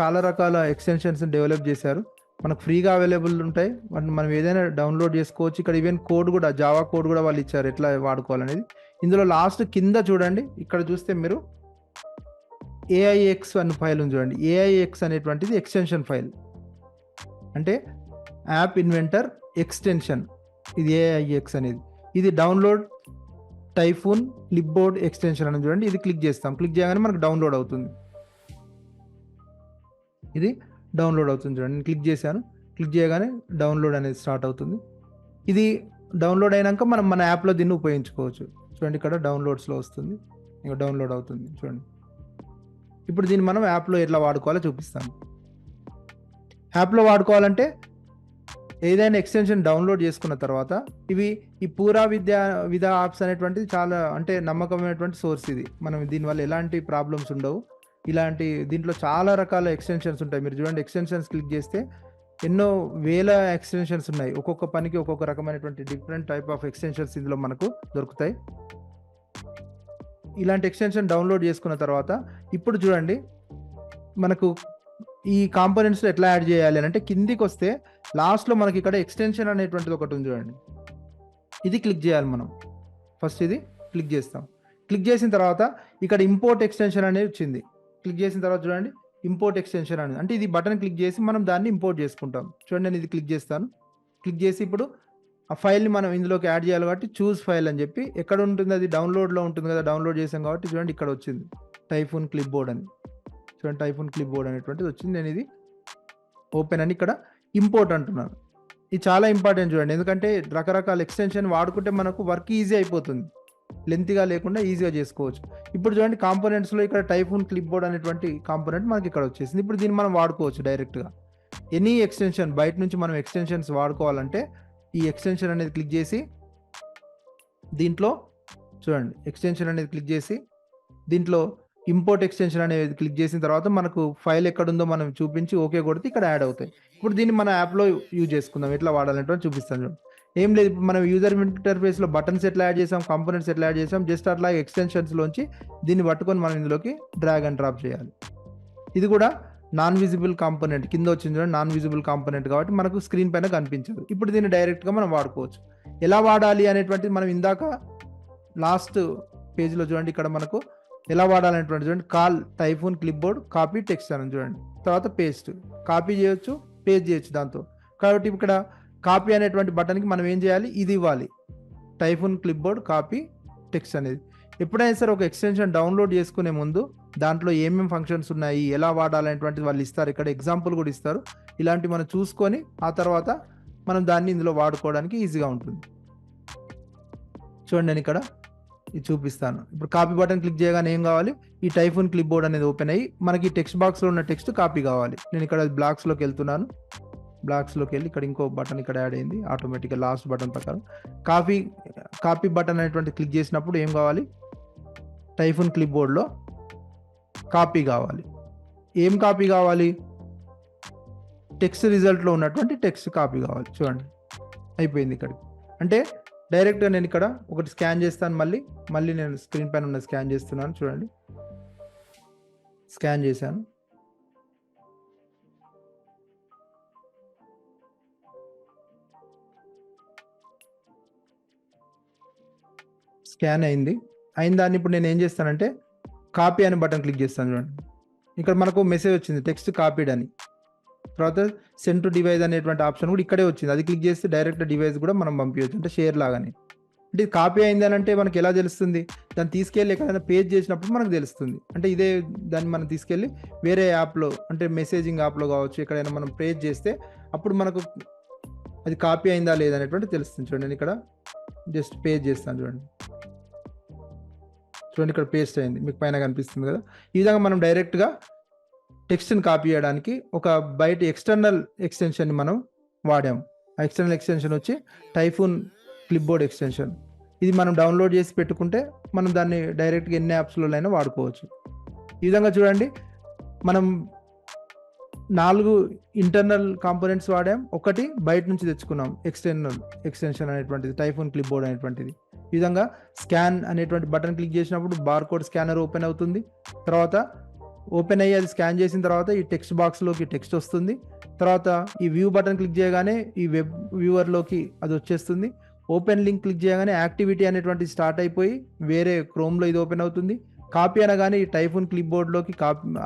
చాలా రకాల ఎక్స్టెన్షన్స్ డెవలప్ చేశారు. మనకు ఫ్రీగా అవైలబుల్ ఉంటాయి. వాటిని మనం ఏదైనా డౌన్లోడ్ చేసుకోవచ్చు. ఇక్కడ ఈవెన్ కోడ్ కూడా, జావా కోడ్ కూడా వాళ్ళు ఇచ్చారు ఎట్లా వాడుకోవాలనేది. ఇందులో లాస్ట్ కింద చూడండి, ఇక్కడ చూస్తే మీరు AIX అనే ఫైల్ ఉంది చూడండి. AIX అనేటువంటిది ఎక్స్టెన్షన్ ఫైల్, అంటే యాప్ ఇన్వెంటర్ ఎక్స్టెన్షన్. ఇది AIX అనేది. ఇది డౌన్లోడ్ టైఫూన్ క్లిప్బోర్డ్ ఎక్స్టెన్షన్ అని చూడండి. ఇది క్లిక్ చేస్తాం. క్లిక్ చేయగానే మనకు డౌన్లోడ్ అవుతుంది. ఇది డౌన్లోడ్ అవుతుంది చూడండి. నేను క్లిక్ చేశాను. క్లిక్ చేయగానే డౌన్లోడ్ అనేది స్టార్ట్ అవుతుంది. ఇది డౌన్లోడ్ అయినాక మనం మన యాప్లో దీన్ని ఉపయోగించుకోవచ్చు. చూడండి ఇక్కడ డౌన్లోడ్స్లో వస్తుంది. ఇంకా డౌన్లోడ్ అవుతుంది చూడండి. ఇప్పుడు దీన్ని మనం యాప్లో ఎట్లా వాడుకోవాలో చూపిస్తాను. యాప్లో వాడుకోవాలంటే ఏదైనా ఎక్స్టెన్షన్ డౌన్లోడ్ చేసుకున్న తర్వాత ఈ పూరా విద్యా యాప్స్ అనేటువంటిది చాలా అంటే నమ్మకమైనటువంటి సోర్స్. ఇది మనం దీనివల్ల ఎలాంటి ప్రాబ్లమ్స్ ఉండవు. దీంట్లో చాలా రకాల ఎక్స్టెన్షన్స్ ఉంటాయి. మీరు చూడండి, ఎక్స్టెన్షన్స్ క్లిక్ చేస్తే ఎన్నో వేల ఎక్స్టెన్షన్స్ ఉన్నాయి. ఒక్కొక్క పనికి ఒక్కొక్క రకమైనటువంటి డిఫరెంట్ టైప్ ఆఫ్ ఎక్స్టెన్షన్స్ ఇందులో మనకు దొరుకుతాయి. ఇలాంటి ఎక్స్టెన్షన్ డౌన్లోడ్ చేసుకున్న తర్వాత ఇప్పుడు చూడండి, మనకు ఈ కాంపోనెంట్స్ ఎట్లా యాడ్ చేయాలి అని అంటే కిందికి వస్తే లాస్ట్లో మనకి ఇక్కడ ఎక్స్టెన్షన్ అనేటువంటిది ఒకటి ఉంది చూడండి. ఇది క్లిక్ చేయాలి మనం. ఫస్ట్ ఇది క్లిక్ చేస్తాం. క్లిక్ చేసిన తర్వాత ఇక్కడ ఇంపోర్ట్ ఎక్స్టెన్షన్ అనేది వచ్చింది. క్లిక్ చేసిన తర్వాత చూడండి, ఇంపోర్ట్ ఎక్స్టెన్షన్ అనేది అంటే ఇది బటన్ క్లిక్ చేసి మనం దాన్ని ఇంపోర్ట్ చేసుకుంటాం. చూడండి, నేను ఇది క్లిక్ చేస్తాను. క్లిక్ చేసి ఇప్పుడు ఆ ఫైల్ని మనం ఇందులోకి యాడ్ చేయాలి కాబట్టి చూస్ ఫైల్ అని చెప్పి ఎక్కడ ఉంటుంది, అది డౌన్లోడ్లో ఉంటుంది కదా, డౌన్లోడ్ చేసాం కాబట్టి చూడండి ఇక్కడ వచ్చింది టైఫూన్ క్లిప్బోర్డ్ అని. చూడండి, టైఫూన్ క్లిప్బోర్డ్ అనేటువంటిది వచ్చింది. నేను ఇది ఓపెన్ అని ఇక్కడ ఇంపోర్ట్ అంటున్నాను. ఇది చాలా ఇంపార్టెంట్ చూడండి, ఎందుకంటే రకరకాల ఎక్స్టెన్షన్ వాడుకుంటే మనకు వర్క్ ఈజీ అయిపోతుంది. లెంత్గా లేకుండా ఈజీగా చేసుకోవచ్చు. ఇప్పుడు చూడండి, కాంపోనెంట్స్లో ఇక్కడ టైఫూన్ క్లిప్బోర్డ్ అనేటువంటి కాంపోనెంట్ మనకి ఇక్కడ వచ్చేసింది. ఇప్పుడు దీన్ని మనం వాడుకోవచ్చు డైరెక్ట్గా. ఎనీ ఎక్స్టెన్షన్ బయట నుంచి మనం ఎక్స్టెన్షన్స్ వాడుకోవాలంటే ఈ ఎక్స్టెన్షన్ అనేది క్లిక్ చేసి దీంట్లో చూడండి, ఎక్స్టెన్షన్ అనేది క్లిక్ చేసి దీంట్లో ఇంపోర్ట్ ఎక్స్టెన్షన్ అనేది క్లిక్ చేసిన తర్వాత మనకు ఫైల్ ఎక్కడుందో మనం చూపించి ఓకే కొడితే ఇక్కడ యాడ్ అవుతాయి. ఇప్పుడు దీన్ని మన యాప్లో యూజ్ చేసుకుందాం. ఎట్లా వాడాలంటే చూపిస్తాను చూడండి. ఏం లేదు, ఇప్పుడు మనం యూజర్ ఇంటర్ఫేస్లో బటన్స్ ఎట్లా యాడ్ చేసాం, కాంపోనెంట్స్ ఎట్లా యాడ్ చేసాం, జస్ట్ అట్లా ఎక్స్టెన్షన్స్లోంచి దీన్ని పట్టుకొని మనం ఇందులోకి డ్రాగ్ అండ్ డ్రాప్ చేయాలి. ఇది కూడా నాన్ విజిబుల్ కాంపోనెంట్ కింద వచ్చింది చూడండి, నాన్ విజిబుల్ కాంపోనెంట్ కాబట్టి మనకు స్క్రీన్ పైన కనిపించదు. ఇప్పుడు దీన్ని డైరెక్ట్గా మనం వాడుకోవచ్చు. ఎలా వాడాలి అనేటువంటిది మనం ఇందాక లాస్ట్ పేజ్లో చూడండి, ఇక్కడ మనకు ఎలా వాడాలనేటువంటి చూడండి, కాల్ టైఫూన్ క్లిప్బోర్డ్ కాపీ టెక్స్ట్ అని చూడండి, తర్వాత పేస్ట్. కాపీ చేయొచ్చు, పేస్ట్ చేయొచ్చు దాంతో. కాబట్టి ఇక్కడ కాపీ అనేటువంటి బటన్కి మనం ఏం చేయాలి, ఇది ఇవ్వాలి, టైఫూన్ క్లిప్బోర్డ్ కాపీ టెక్స్ట్ అనేది. ఎప్పుడైనా సరే ఒక ఎక్స్టెన్షన్ డౌన్లోడ్ చేసుకునే ముందు దాంట్లో ఏమేమి ఫంక్షన్స్ ఉన్నాయి, ఎలా వాడాలనేటువంటిది వాళ్ళు ఇస్తారు. ఇక్కడ ఎగ్జాంపుల్ కూడా ఇస్తారు. ఇలాంటివి మనం చూసుకొని ఆ తర్వాత మనం దాన్ని ఇందులో వాడుకోవడానికి ఈజీగా ఉంటుంది. చూడండి, నేను ఇక్కడ ఇది చూపిస్తాను. ఇప్పుడు కాపీ బటన్ క్లిక్ చేయగానే ఏం కావాలి, ఈ టైఫూన్ క్లిప్బోర్డ్ అనేది ఓపెన్ అయ్యి మనకి టెక్స్ట్ బాక్స్లో ఉన్న టెక్స్ట్ కాపీ కావాలి. నేను ఇక్కడ బ్లాక్స్లోకి వెళ్తున్నాను. బ్లాక్స్లోకి వెళ్ళి ఇక్కడ ఇంకో బటన్ ఇక్కడ యాడ్ అయింది ఆటోమేటిక్గా లాస్ట్ బటన్ ప్రకారం. కాపీ బటన్ అనేటువంటి క్లిక్ చేసినప్పుడు ఏం కావాలి, టైఫూన్ క్లిప్బోర్డ్లో కాపీ కావాలి. ఏం కాపీ కావాలి, టెక్స్ట్ రిజల్ట్లో ఉన్నటువంటి టెక్స్ట్ కాపీ కావాలి. చూడండి, అయిపోయింది ఇక్కడికి. అంటే డైరెక్ట్గా నేను ఇక్కడ ఒకటి స్కాన్ చేస్తాను. మళ్ళీ నేను స్క్రీన్ పైన ఉన్న స్కాన్ చేస్తున్నాను. చూడండి, స్కాన్ చేశాను. స్కాన్ అయిన దాన్ని ఇప్పుడు నేను ఏం చేస్తానంటే కాపీ అనే బటన్ క్లిక్ చేస్తాను. చూడండి, ఇక్కడ మనకు మెసేజ్ వచ్చింది టెక్స్ట్ కాపీడ్ అని. తర్వాత సెండ్ టు డివైస్ అనేటువంటి ఆప్షన్ కూడా ఇక్కడే వచ్చింది. అది క్లిక్ చేస్తే డైరెక్ట్ డివైస్ కూడా మనం పంపించవచ్చు, అంటే షేర్ లాగానే. అంటే ఇది కాపీ అయింది అని అంటే మనకి ఎలా తెలుస్తుంది, దాన్ని తీసుకెళ్ళి ఎక్కడైనా పేజ్ చేసినప్పుడు మనకు తెలుస్తుంది. అంటే ఇదే దాన్ని మనం తీసుకెళ్ళి వేరే యాప్లో, అంటే మెసేజింగ్ యాప్లో కావచ్చు, ఎక్కడైనా మనం పేజ్ చేస్తే అప్పుడు మనకు అది కాపీ అయిందా లేదా అనేటువంటి తెలుస్తుంది. చూడండి, నేను ఇక్కడ జస్ట్ పేజ్ చేస్తాను. చూడండి, ఇక్కడ పేస్ట్ అయింది, మీకు పైన కనిపిస్తుంది కదా. ఈ విధంగా మనం డైరెక్ట్గా టెక్స్ట్ని కాపీ చేయడానికి ఒక బయట ఎక్స్టర్నల్ ఎక్స్టెన్షన్ని మనం వాడాము. ఆ ఎక్స్టర్నల్ ఎక్స్టెన్షన్ వచ్చి టైఫూన్ క్లిప్బోర్డ్ ఎక్స్టెన్షన్. ఇది మనం డౌన్లోడ్ చేసి పెట్టుకుంటే మనం దాన్ని డైరెక్ట్గా ఎన్ని యాప్స్లో అయినా వాడుకోవచ్చు. ఈ విధంగా చూడండి, మనం 4 ఇంటర్నల్ కాంపోనెంట్స్ వాడాం, ఒకటి బయట నుంచి తెచ్చుకున్నాం ఎక్స్టర్నల్ ఎక్స్టెన్షన్ అనేటువంటిది, టైఫూన్ క్లిప్బోర్డ్ అనేటువంటిది. ఈ విధంగా స్కాన్ అనేటువంటి బటన్ క్లిక్ చేసినప్పుడు బార్కోడ్ స్కానర్ ఓపెన్ అవుతుంది. తర్వాత ఓపెన్ అయ్యి అది స్కాన్ చేసిన తర్వాత ఈ టెక్స్ట్ బాక్స్లోకి టెక్స్ట్ వస్తుంది. తర్వాత ఈ వ్యూ బటన్ క్లిక్ చేయగానే ఈ వెబ్ వ్యూవర్లోకి అది వచ్చేస్తుంది. ఓపెన్ లింక్ క్లిక్ చేయగానే యాక్టివిటీ అనేటువంటిది స్టార్ట్ అయిపోయి వేరే క్రోమ్లో ఇది ఓపెన్ అవుతుంది. కాపీ అనగానే ఈ టైఫూన్ క్లిప్బోర్డ్లోకి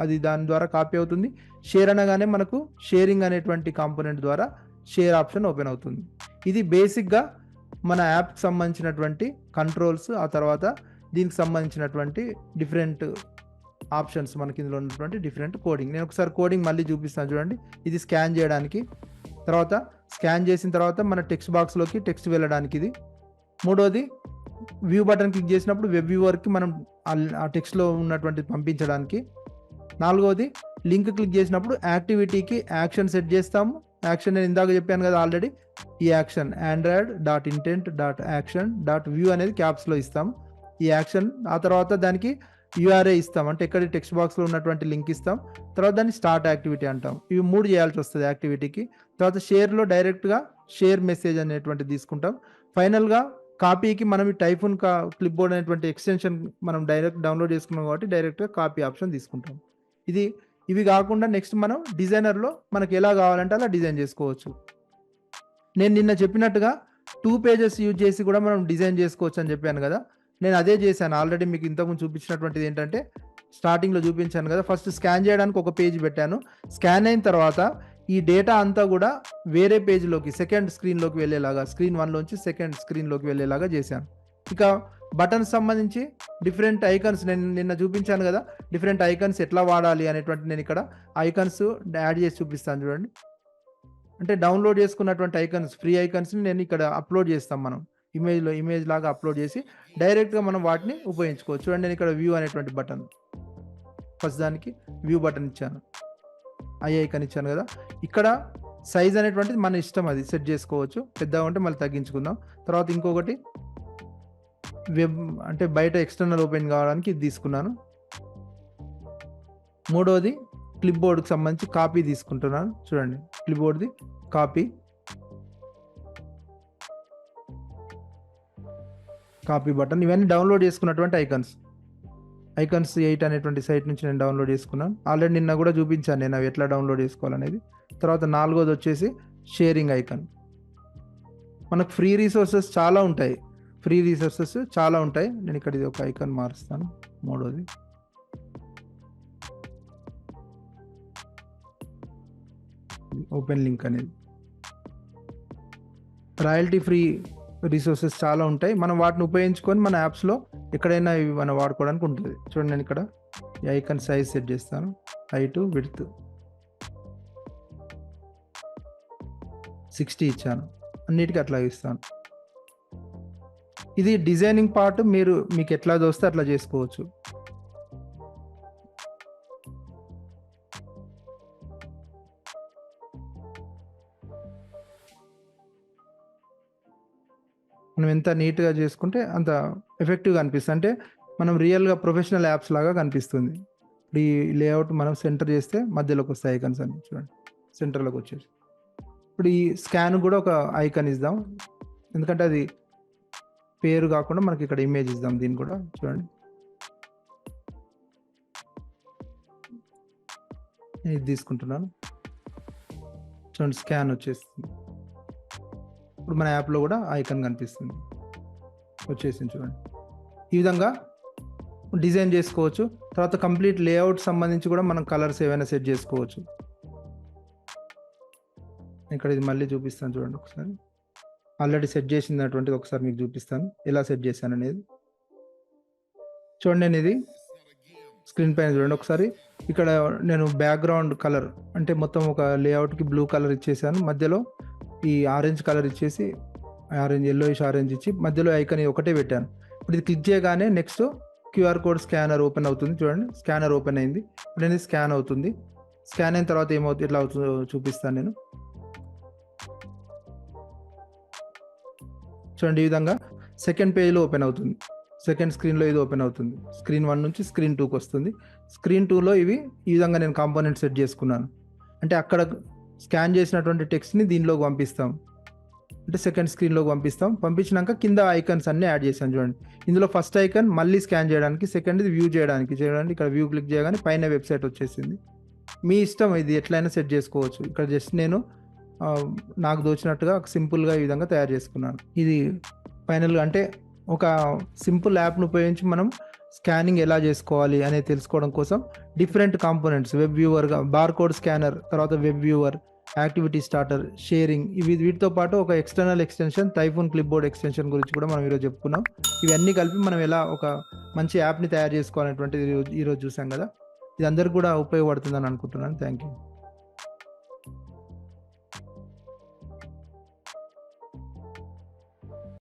అది దాని ద్వారా కాపీ అవుతుంది. షేర్ అనగానే మనకు షేరింగ్ అనేటువంటి కాంపోనెంట్ ద్వారా షేర్ ఆప్షన్ ఓపెన్ అవుతుంది. ఇది బేసిక్గా మన యాప్కి సంబంధించినటువంటి కంట్రోల్స్, ఆ తర్వాత దీనికి సంబంధించినటువంటి డిఫరెంట్ ఆప్షన్స్, మనకి ఇందులో ఉన్నటువంటి డిఫరెంట్ కోడింగ్. నేను ఒకసారి కోడింగ్ మళ్ళీ చూపిస్తాను చూడండి. ఇది స్కాన్ చేయడానికి, తర్వాత స్కాన్ చేసిన తర్వాత మన టెక్స్ట్ బాక్స్లోకి టెక్స్ట్ వెళ్ళడానికి ఇది. మూడోది వ్యూ బటన్ క్లిక్ చేసినప్పుడు వెబ్ వ్యూవర్కి మనం ఆ టెక్స్ట్లో ఉన్నటువంటి పంపించడానికి. నాలుగోది లింక్ క్లిక్ చేసినప్పుడు యాక్టివిటీకి యాక్షన్ సెట్ చేస్తాము. యాక్షన్ నేను ఇందాక చెప్పాను కదా ఆల్రెడీ, ఈ యాక్షన్ android.intent.action.view అనేది క్యాప్స్లో ఇస్తాము ఈ యాక్షన్. ఆ తర్వాత దానికి యూఆర్ఏ ఇస్తాం, అంటే ఎక్కడ టెక్స్ట్ బాక్స్లో ఉన్నటువంటి లింక్ ఇస్తాం. తర్వాత దాన్ని స్టార్ట్ యాక్టివిటీ అంటాం. ఇవి 3 చేయాల్సి వస్తుంది యాక్టివిటీకి. తర్వాత షేర్లో డైరెక్ట్గా షేర్ మెసేజ్ అనేటువంటి తీసుకుంటాం. ఫైనల్గా కాపీకి మనం ఈ టైఫూన్ క్లిప్ బోర్డ్ అనేటువంటి ఎక్స్టెన్షన్ మనం డైరెక్ట్ డౌన్లోడ్ చేసుకున్నాం కాబట్టి డైరెక్ట్గా కాపీ ఆప్షన్ తీసుకుంటాం. ఇవి కాకుండా నెక్స్ట్ మనం డిజైనర్లో మనకి ఎలా కావాలంటే అలా డిజైన్ చేసుకోవచ్చు. నేను నిన్న చెప్పినట్టుగా 2 pages యూజ్ చేసి కూడా మనం డిజైన్ చేసుకోవచ్చు అని చెప్పాను కదా. నేను అదే చేశాను ఆల్రెడీ. మీకు ఇంతకుముందు చూపించినటువంటిది ఏంటంటే స్టార్టింగ్లో చూపించాను కదా, ఫస్ట్ స్కాన్ చేయడానికి ఒక పేజ్ పెట్టాను. స్కాన్ అయిన తర్వాత ఈ డేటా అంతా కూడా వేరే పేజ్లోకి సెకండ్ స్క్రీన్లోకి వెళ్ళేలాగా, స్క్రీన్ 1లోంచి సెకండ్ స్క్రీన్లోకి వెళ్ళేలాగా చేశాను. ఇక బటన్స్ సంబంధించి డిఫరెంట్ ఐకాన్స్ నేను నిన్న చూపించాను కదా, డిఫరెంట్ ఐకాన్స్ ఎట్లా వాడాలి అనేటువంటి నేను ఇక్కడ ఐకాన్స్ యాడ్ చేసి చూపిస్తాను చూడండి. అంటే డౌన్లోడ్ చేసుకున్నటువంటి ఐకాన్స్, ఫ్రీ ఐకాన్స్ని నేను ఇక్కడ అప్లోడ్ చేస్తాం. మనం ఇమేజ్ లాగా అప్లోడ్ చేసి డైరెక్ట్గా మనం వాటిని ఉపయోగించుకోవచ్చు. చూడండి, నేను ఇక్కడ వ్యూ అనేటువంటి బటన్, ఫస్ట్ దానికి వ్యూ బటన్ ఇచ్చాను, ఐ ఐకాన్ ఇచ్చాను కదా. ఇక్కడ సైజ్ అనేటువంటిది మన ఇష్టం, అది సెట్ చేసుకోవచ్చు. పెద్దగా ఉంటే మళ్ళీ తగ్గించుకుందాం. తర్వాత ఇంకొకటి వెబ్ అంటే బయట ఎక్స్టర్నల్ ఓపెన్ కావడానికి ఇది తీసుకున్నాను. మూడోది క్లిప్ బోర్డ్కి సంబంధించి కాపీ తీసుకుంటున్నాను. చూడండి, క్లిప్ బోర్డ్ది కాపీ బటన్. ఇవన్నీ డౌన్లోడ్ చేసుకున్నటువంటి ఐకాన్స్ 8 అనేటువంటి సైట్ నుంచి నేను డౌన్లోడ్ చేసుకున్నాను. ఆల్రెడీ నిన్న కూడా చూపించాను నేను అవి ఎట్లా డౌన్లోడ్ చేసుకోవాలనేది. తర్వాత నాలుగోది వచ్చేసి షేరింగ్ ఐకాన్. మనకు ఫ్రీ రిసోర్సెస్ చాలా ఉంటాయి. నేను ఇక్కడ ఇది ఒక ఐకాన్ మారుస్తాను. మూడోది ఓపెన్ లింక్ అనేది. రాయల్టీ ఫ్రీ రిసోర్సెస్ చాలా ఉంటాయి. మనం వాటిని ఉపయోగించుకొని మన యాప్స్లో ఎక్కడైనా ఇవి మనం వాడుకోవడానికి ఉంటుంది. చూడండి, నేను ఇక్కడ ఈ ఐకాన్ సైజ్ సెట్ చేస్తాను, హైట్ విడ్త్ 60 ఇచ్చాను. అన్నిటికీ అట్లా ఇస్తాను. ఇది డిజైనింగ్ పార్ట్, మీకు ఎట్లా దోస్తే అట్లా చేసుకోవచ్చు. మనం ఎంత నీట్గా చేసుకుంటే అంత ఎఫెక్టివ్గా అనిపిస్తుంది. అంటే మనం రియల్గా ప్రొఫెషనల్ యాప్స్ లాగా కనిపిస్తుంది. ఇప్పుడు ఈ లేఅవుట్ మనం సెంటర్ చేస్తే మధ్యలోకి వస్తాయి ఐకాన్స్ అన్ని. చూడండి, సెంటర్లోకి వచ్చేసి. ఇప్పుడు ఈ స్కాన్ కూడా ఒక ఐకాన్ ఇద్దాం, ఎందుకంటే అది పేరు కాకుండా మనకి ఇక్కడ ఇమేజ్ ఇద్దాం. దీన్ని కూడా చూడండి, ఇది తీసుకుంటున్నాను. చూడండి, స్కాన్ వచ్చేస్తుంది. ఇప్పుడు మన యాప్లో కూడా ఐకాన్ కనిపిస్తుంది, వచ్చేసింది. చూడండి, ఈ విధంగా డిజైన్ చేసుకోవచ్చు. తర్వాత కంప్లీట్ లేఅవుట్ సంబంధించి కూడా మనం కలర్స్ ఏవైనా సెట్ చేసుకోవచ్చు. ఇక్కడ ఇది మళ్ళీ చూపిస్తాను చూడండి ఒకసారి. ఆల్రెడీ సెట్ చేసినటువంటిది ఒకసారి మీకు చూపిస్తాను ఎలా సెట్ చేశాను అనేది. చూడండి, నేను ఇది స్క్రీన్ పైన చూడండి ఒకసారి. ఇక్కడ నేను బ్యాక్గ్రౌండ్ కలర్ అంటే మొత్తం ఒక లేఅవుట్కి బ్లూ కలర్ ఇచ్చేసాను. మధ్యలో ఈ ఆరెంజ్ కలర్ ఇచ్చేసి ఎల్లోయిష్ ఆరెంజ్ ఇచ్చి మధ్యలో ఐకాన్ ఒకటే పెట్టాను. ఇప్పుడు ఇది క్లిక్ చేయగానే next QR code scanner open అవుతుంది. చూడండి, స్కానర్ ఓపెన్ అయింది. ఇప్పుడు అనేది స్కాన్ అవుతుంది. స్కాన్ అయిన తర్వాత ఏమవుతుంది, ఎట్లా అవుతుందో చూపిస్తాను నేను. చూడండి, ఈ విధంగా సెకండ్ పేజ్లో ఓపెన్ అవుతుంది. సెకండ్ స్క్రీన్లో ఇది ఓపెన్ అవుతుంది. స్క్రీన్ 1 నుంచి స్క్రీన్ 2కి వస్తుంది. స్క్రీన్ 2లో ఈ విధంగా నేను కాంపోనెంట్ సెట్ చేసుకున్నాను. అంటే అక్కడ స్కాన్ చేసినటువంటి టెక్స్ట్ని దీనిలోకి పంపిస్తాం, అంటే సెకండ్ స్క్రీన్లోకి పంపిస్తాం. పంపించినాక కింద ఐకాన్స్ అన్నీ యాడ్ చేశాను. చూడండి, ఇందులో ఫస్ట్ ఐకాన్ మళ్ళీ స్కాన్ చేయడానికి, సెకండ్ ఇది వ్యూ చేయడానికి. చూడండి, ఇక్కడ వ్యూ క్లిక్ చేయగానే పైన వెబ్సైట్ వచ్చేసింది. మీ ఇష్టం, ఇది ఎట్లయినా సెట్ చేసుకోవచ్చు. ఇక్కడ జస్ట్ నేను నాకు దోచినట్టుగా సింపుల్గా ఈ విధంగా తయారు చేసుకున్నాను. ఇది ఫైనల్గా అంటే ఒక సింపుల్ యాప్ను ఉపయోగించి మనం స్కానింగ్ ఎలా చేసుకోవాలి అనేది తెలుసుకోవడం కోసం డిఫరెంట్ కాంపోనెంట్స్, వెబ్ వ్యూవర్గా బార్ కోడ్ స్కానర్, తర్వాత web viewer, activity starter, sharing, వీటితో పాటు ఒక external extension Taifun clip board extension గురించి కూడా మనం ఈరోజు చెప్పుకున్నాం. ఇవన్నీ కలిపి మనం ఎలా ఒక మంచి యాప్ని తయారు చేసుకోవాలనేటువంటిది ఈరోజు చూసాం కదా. ఇది అందరికి కూడా ఉపయోగపడుతుందని అనుకుంటున్నాను. Thank you.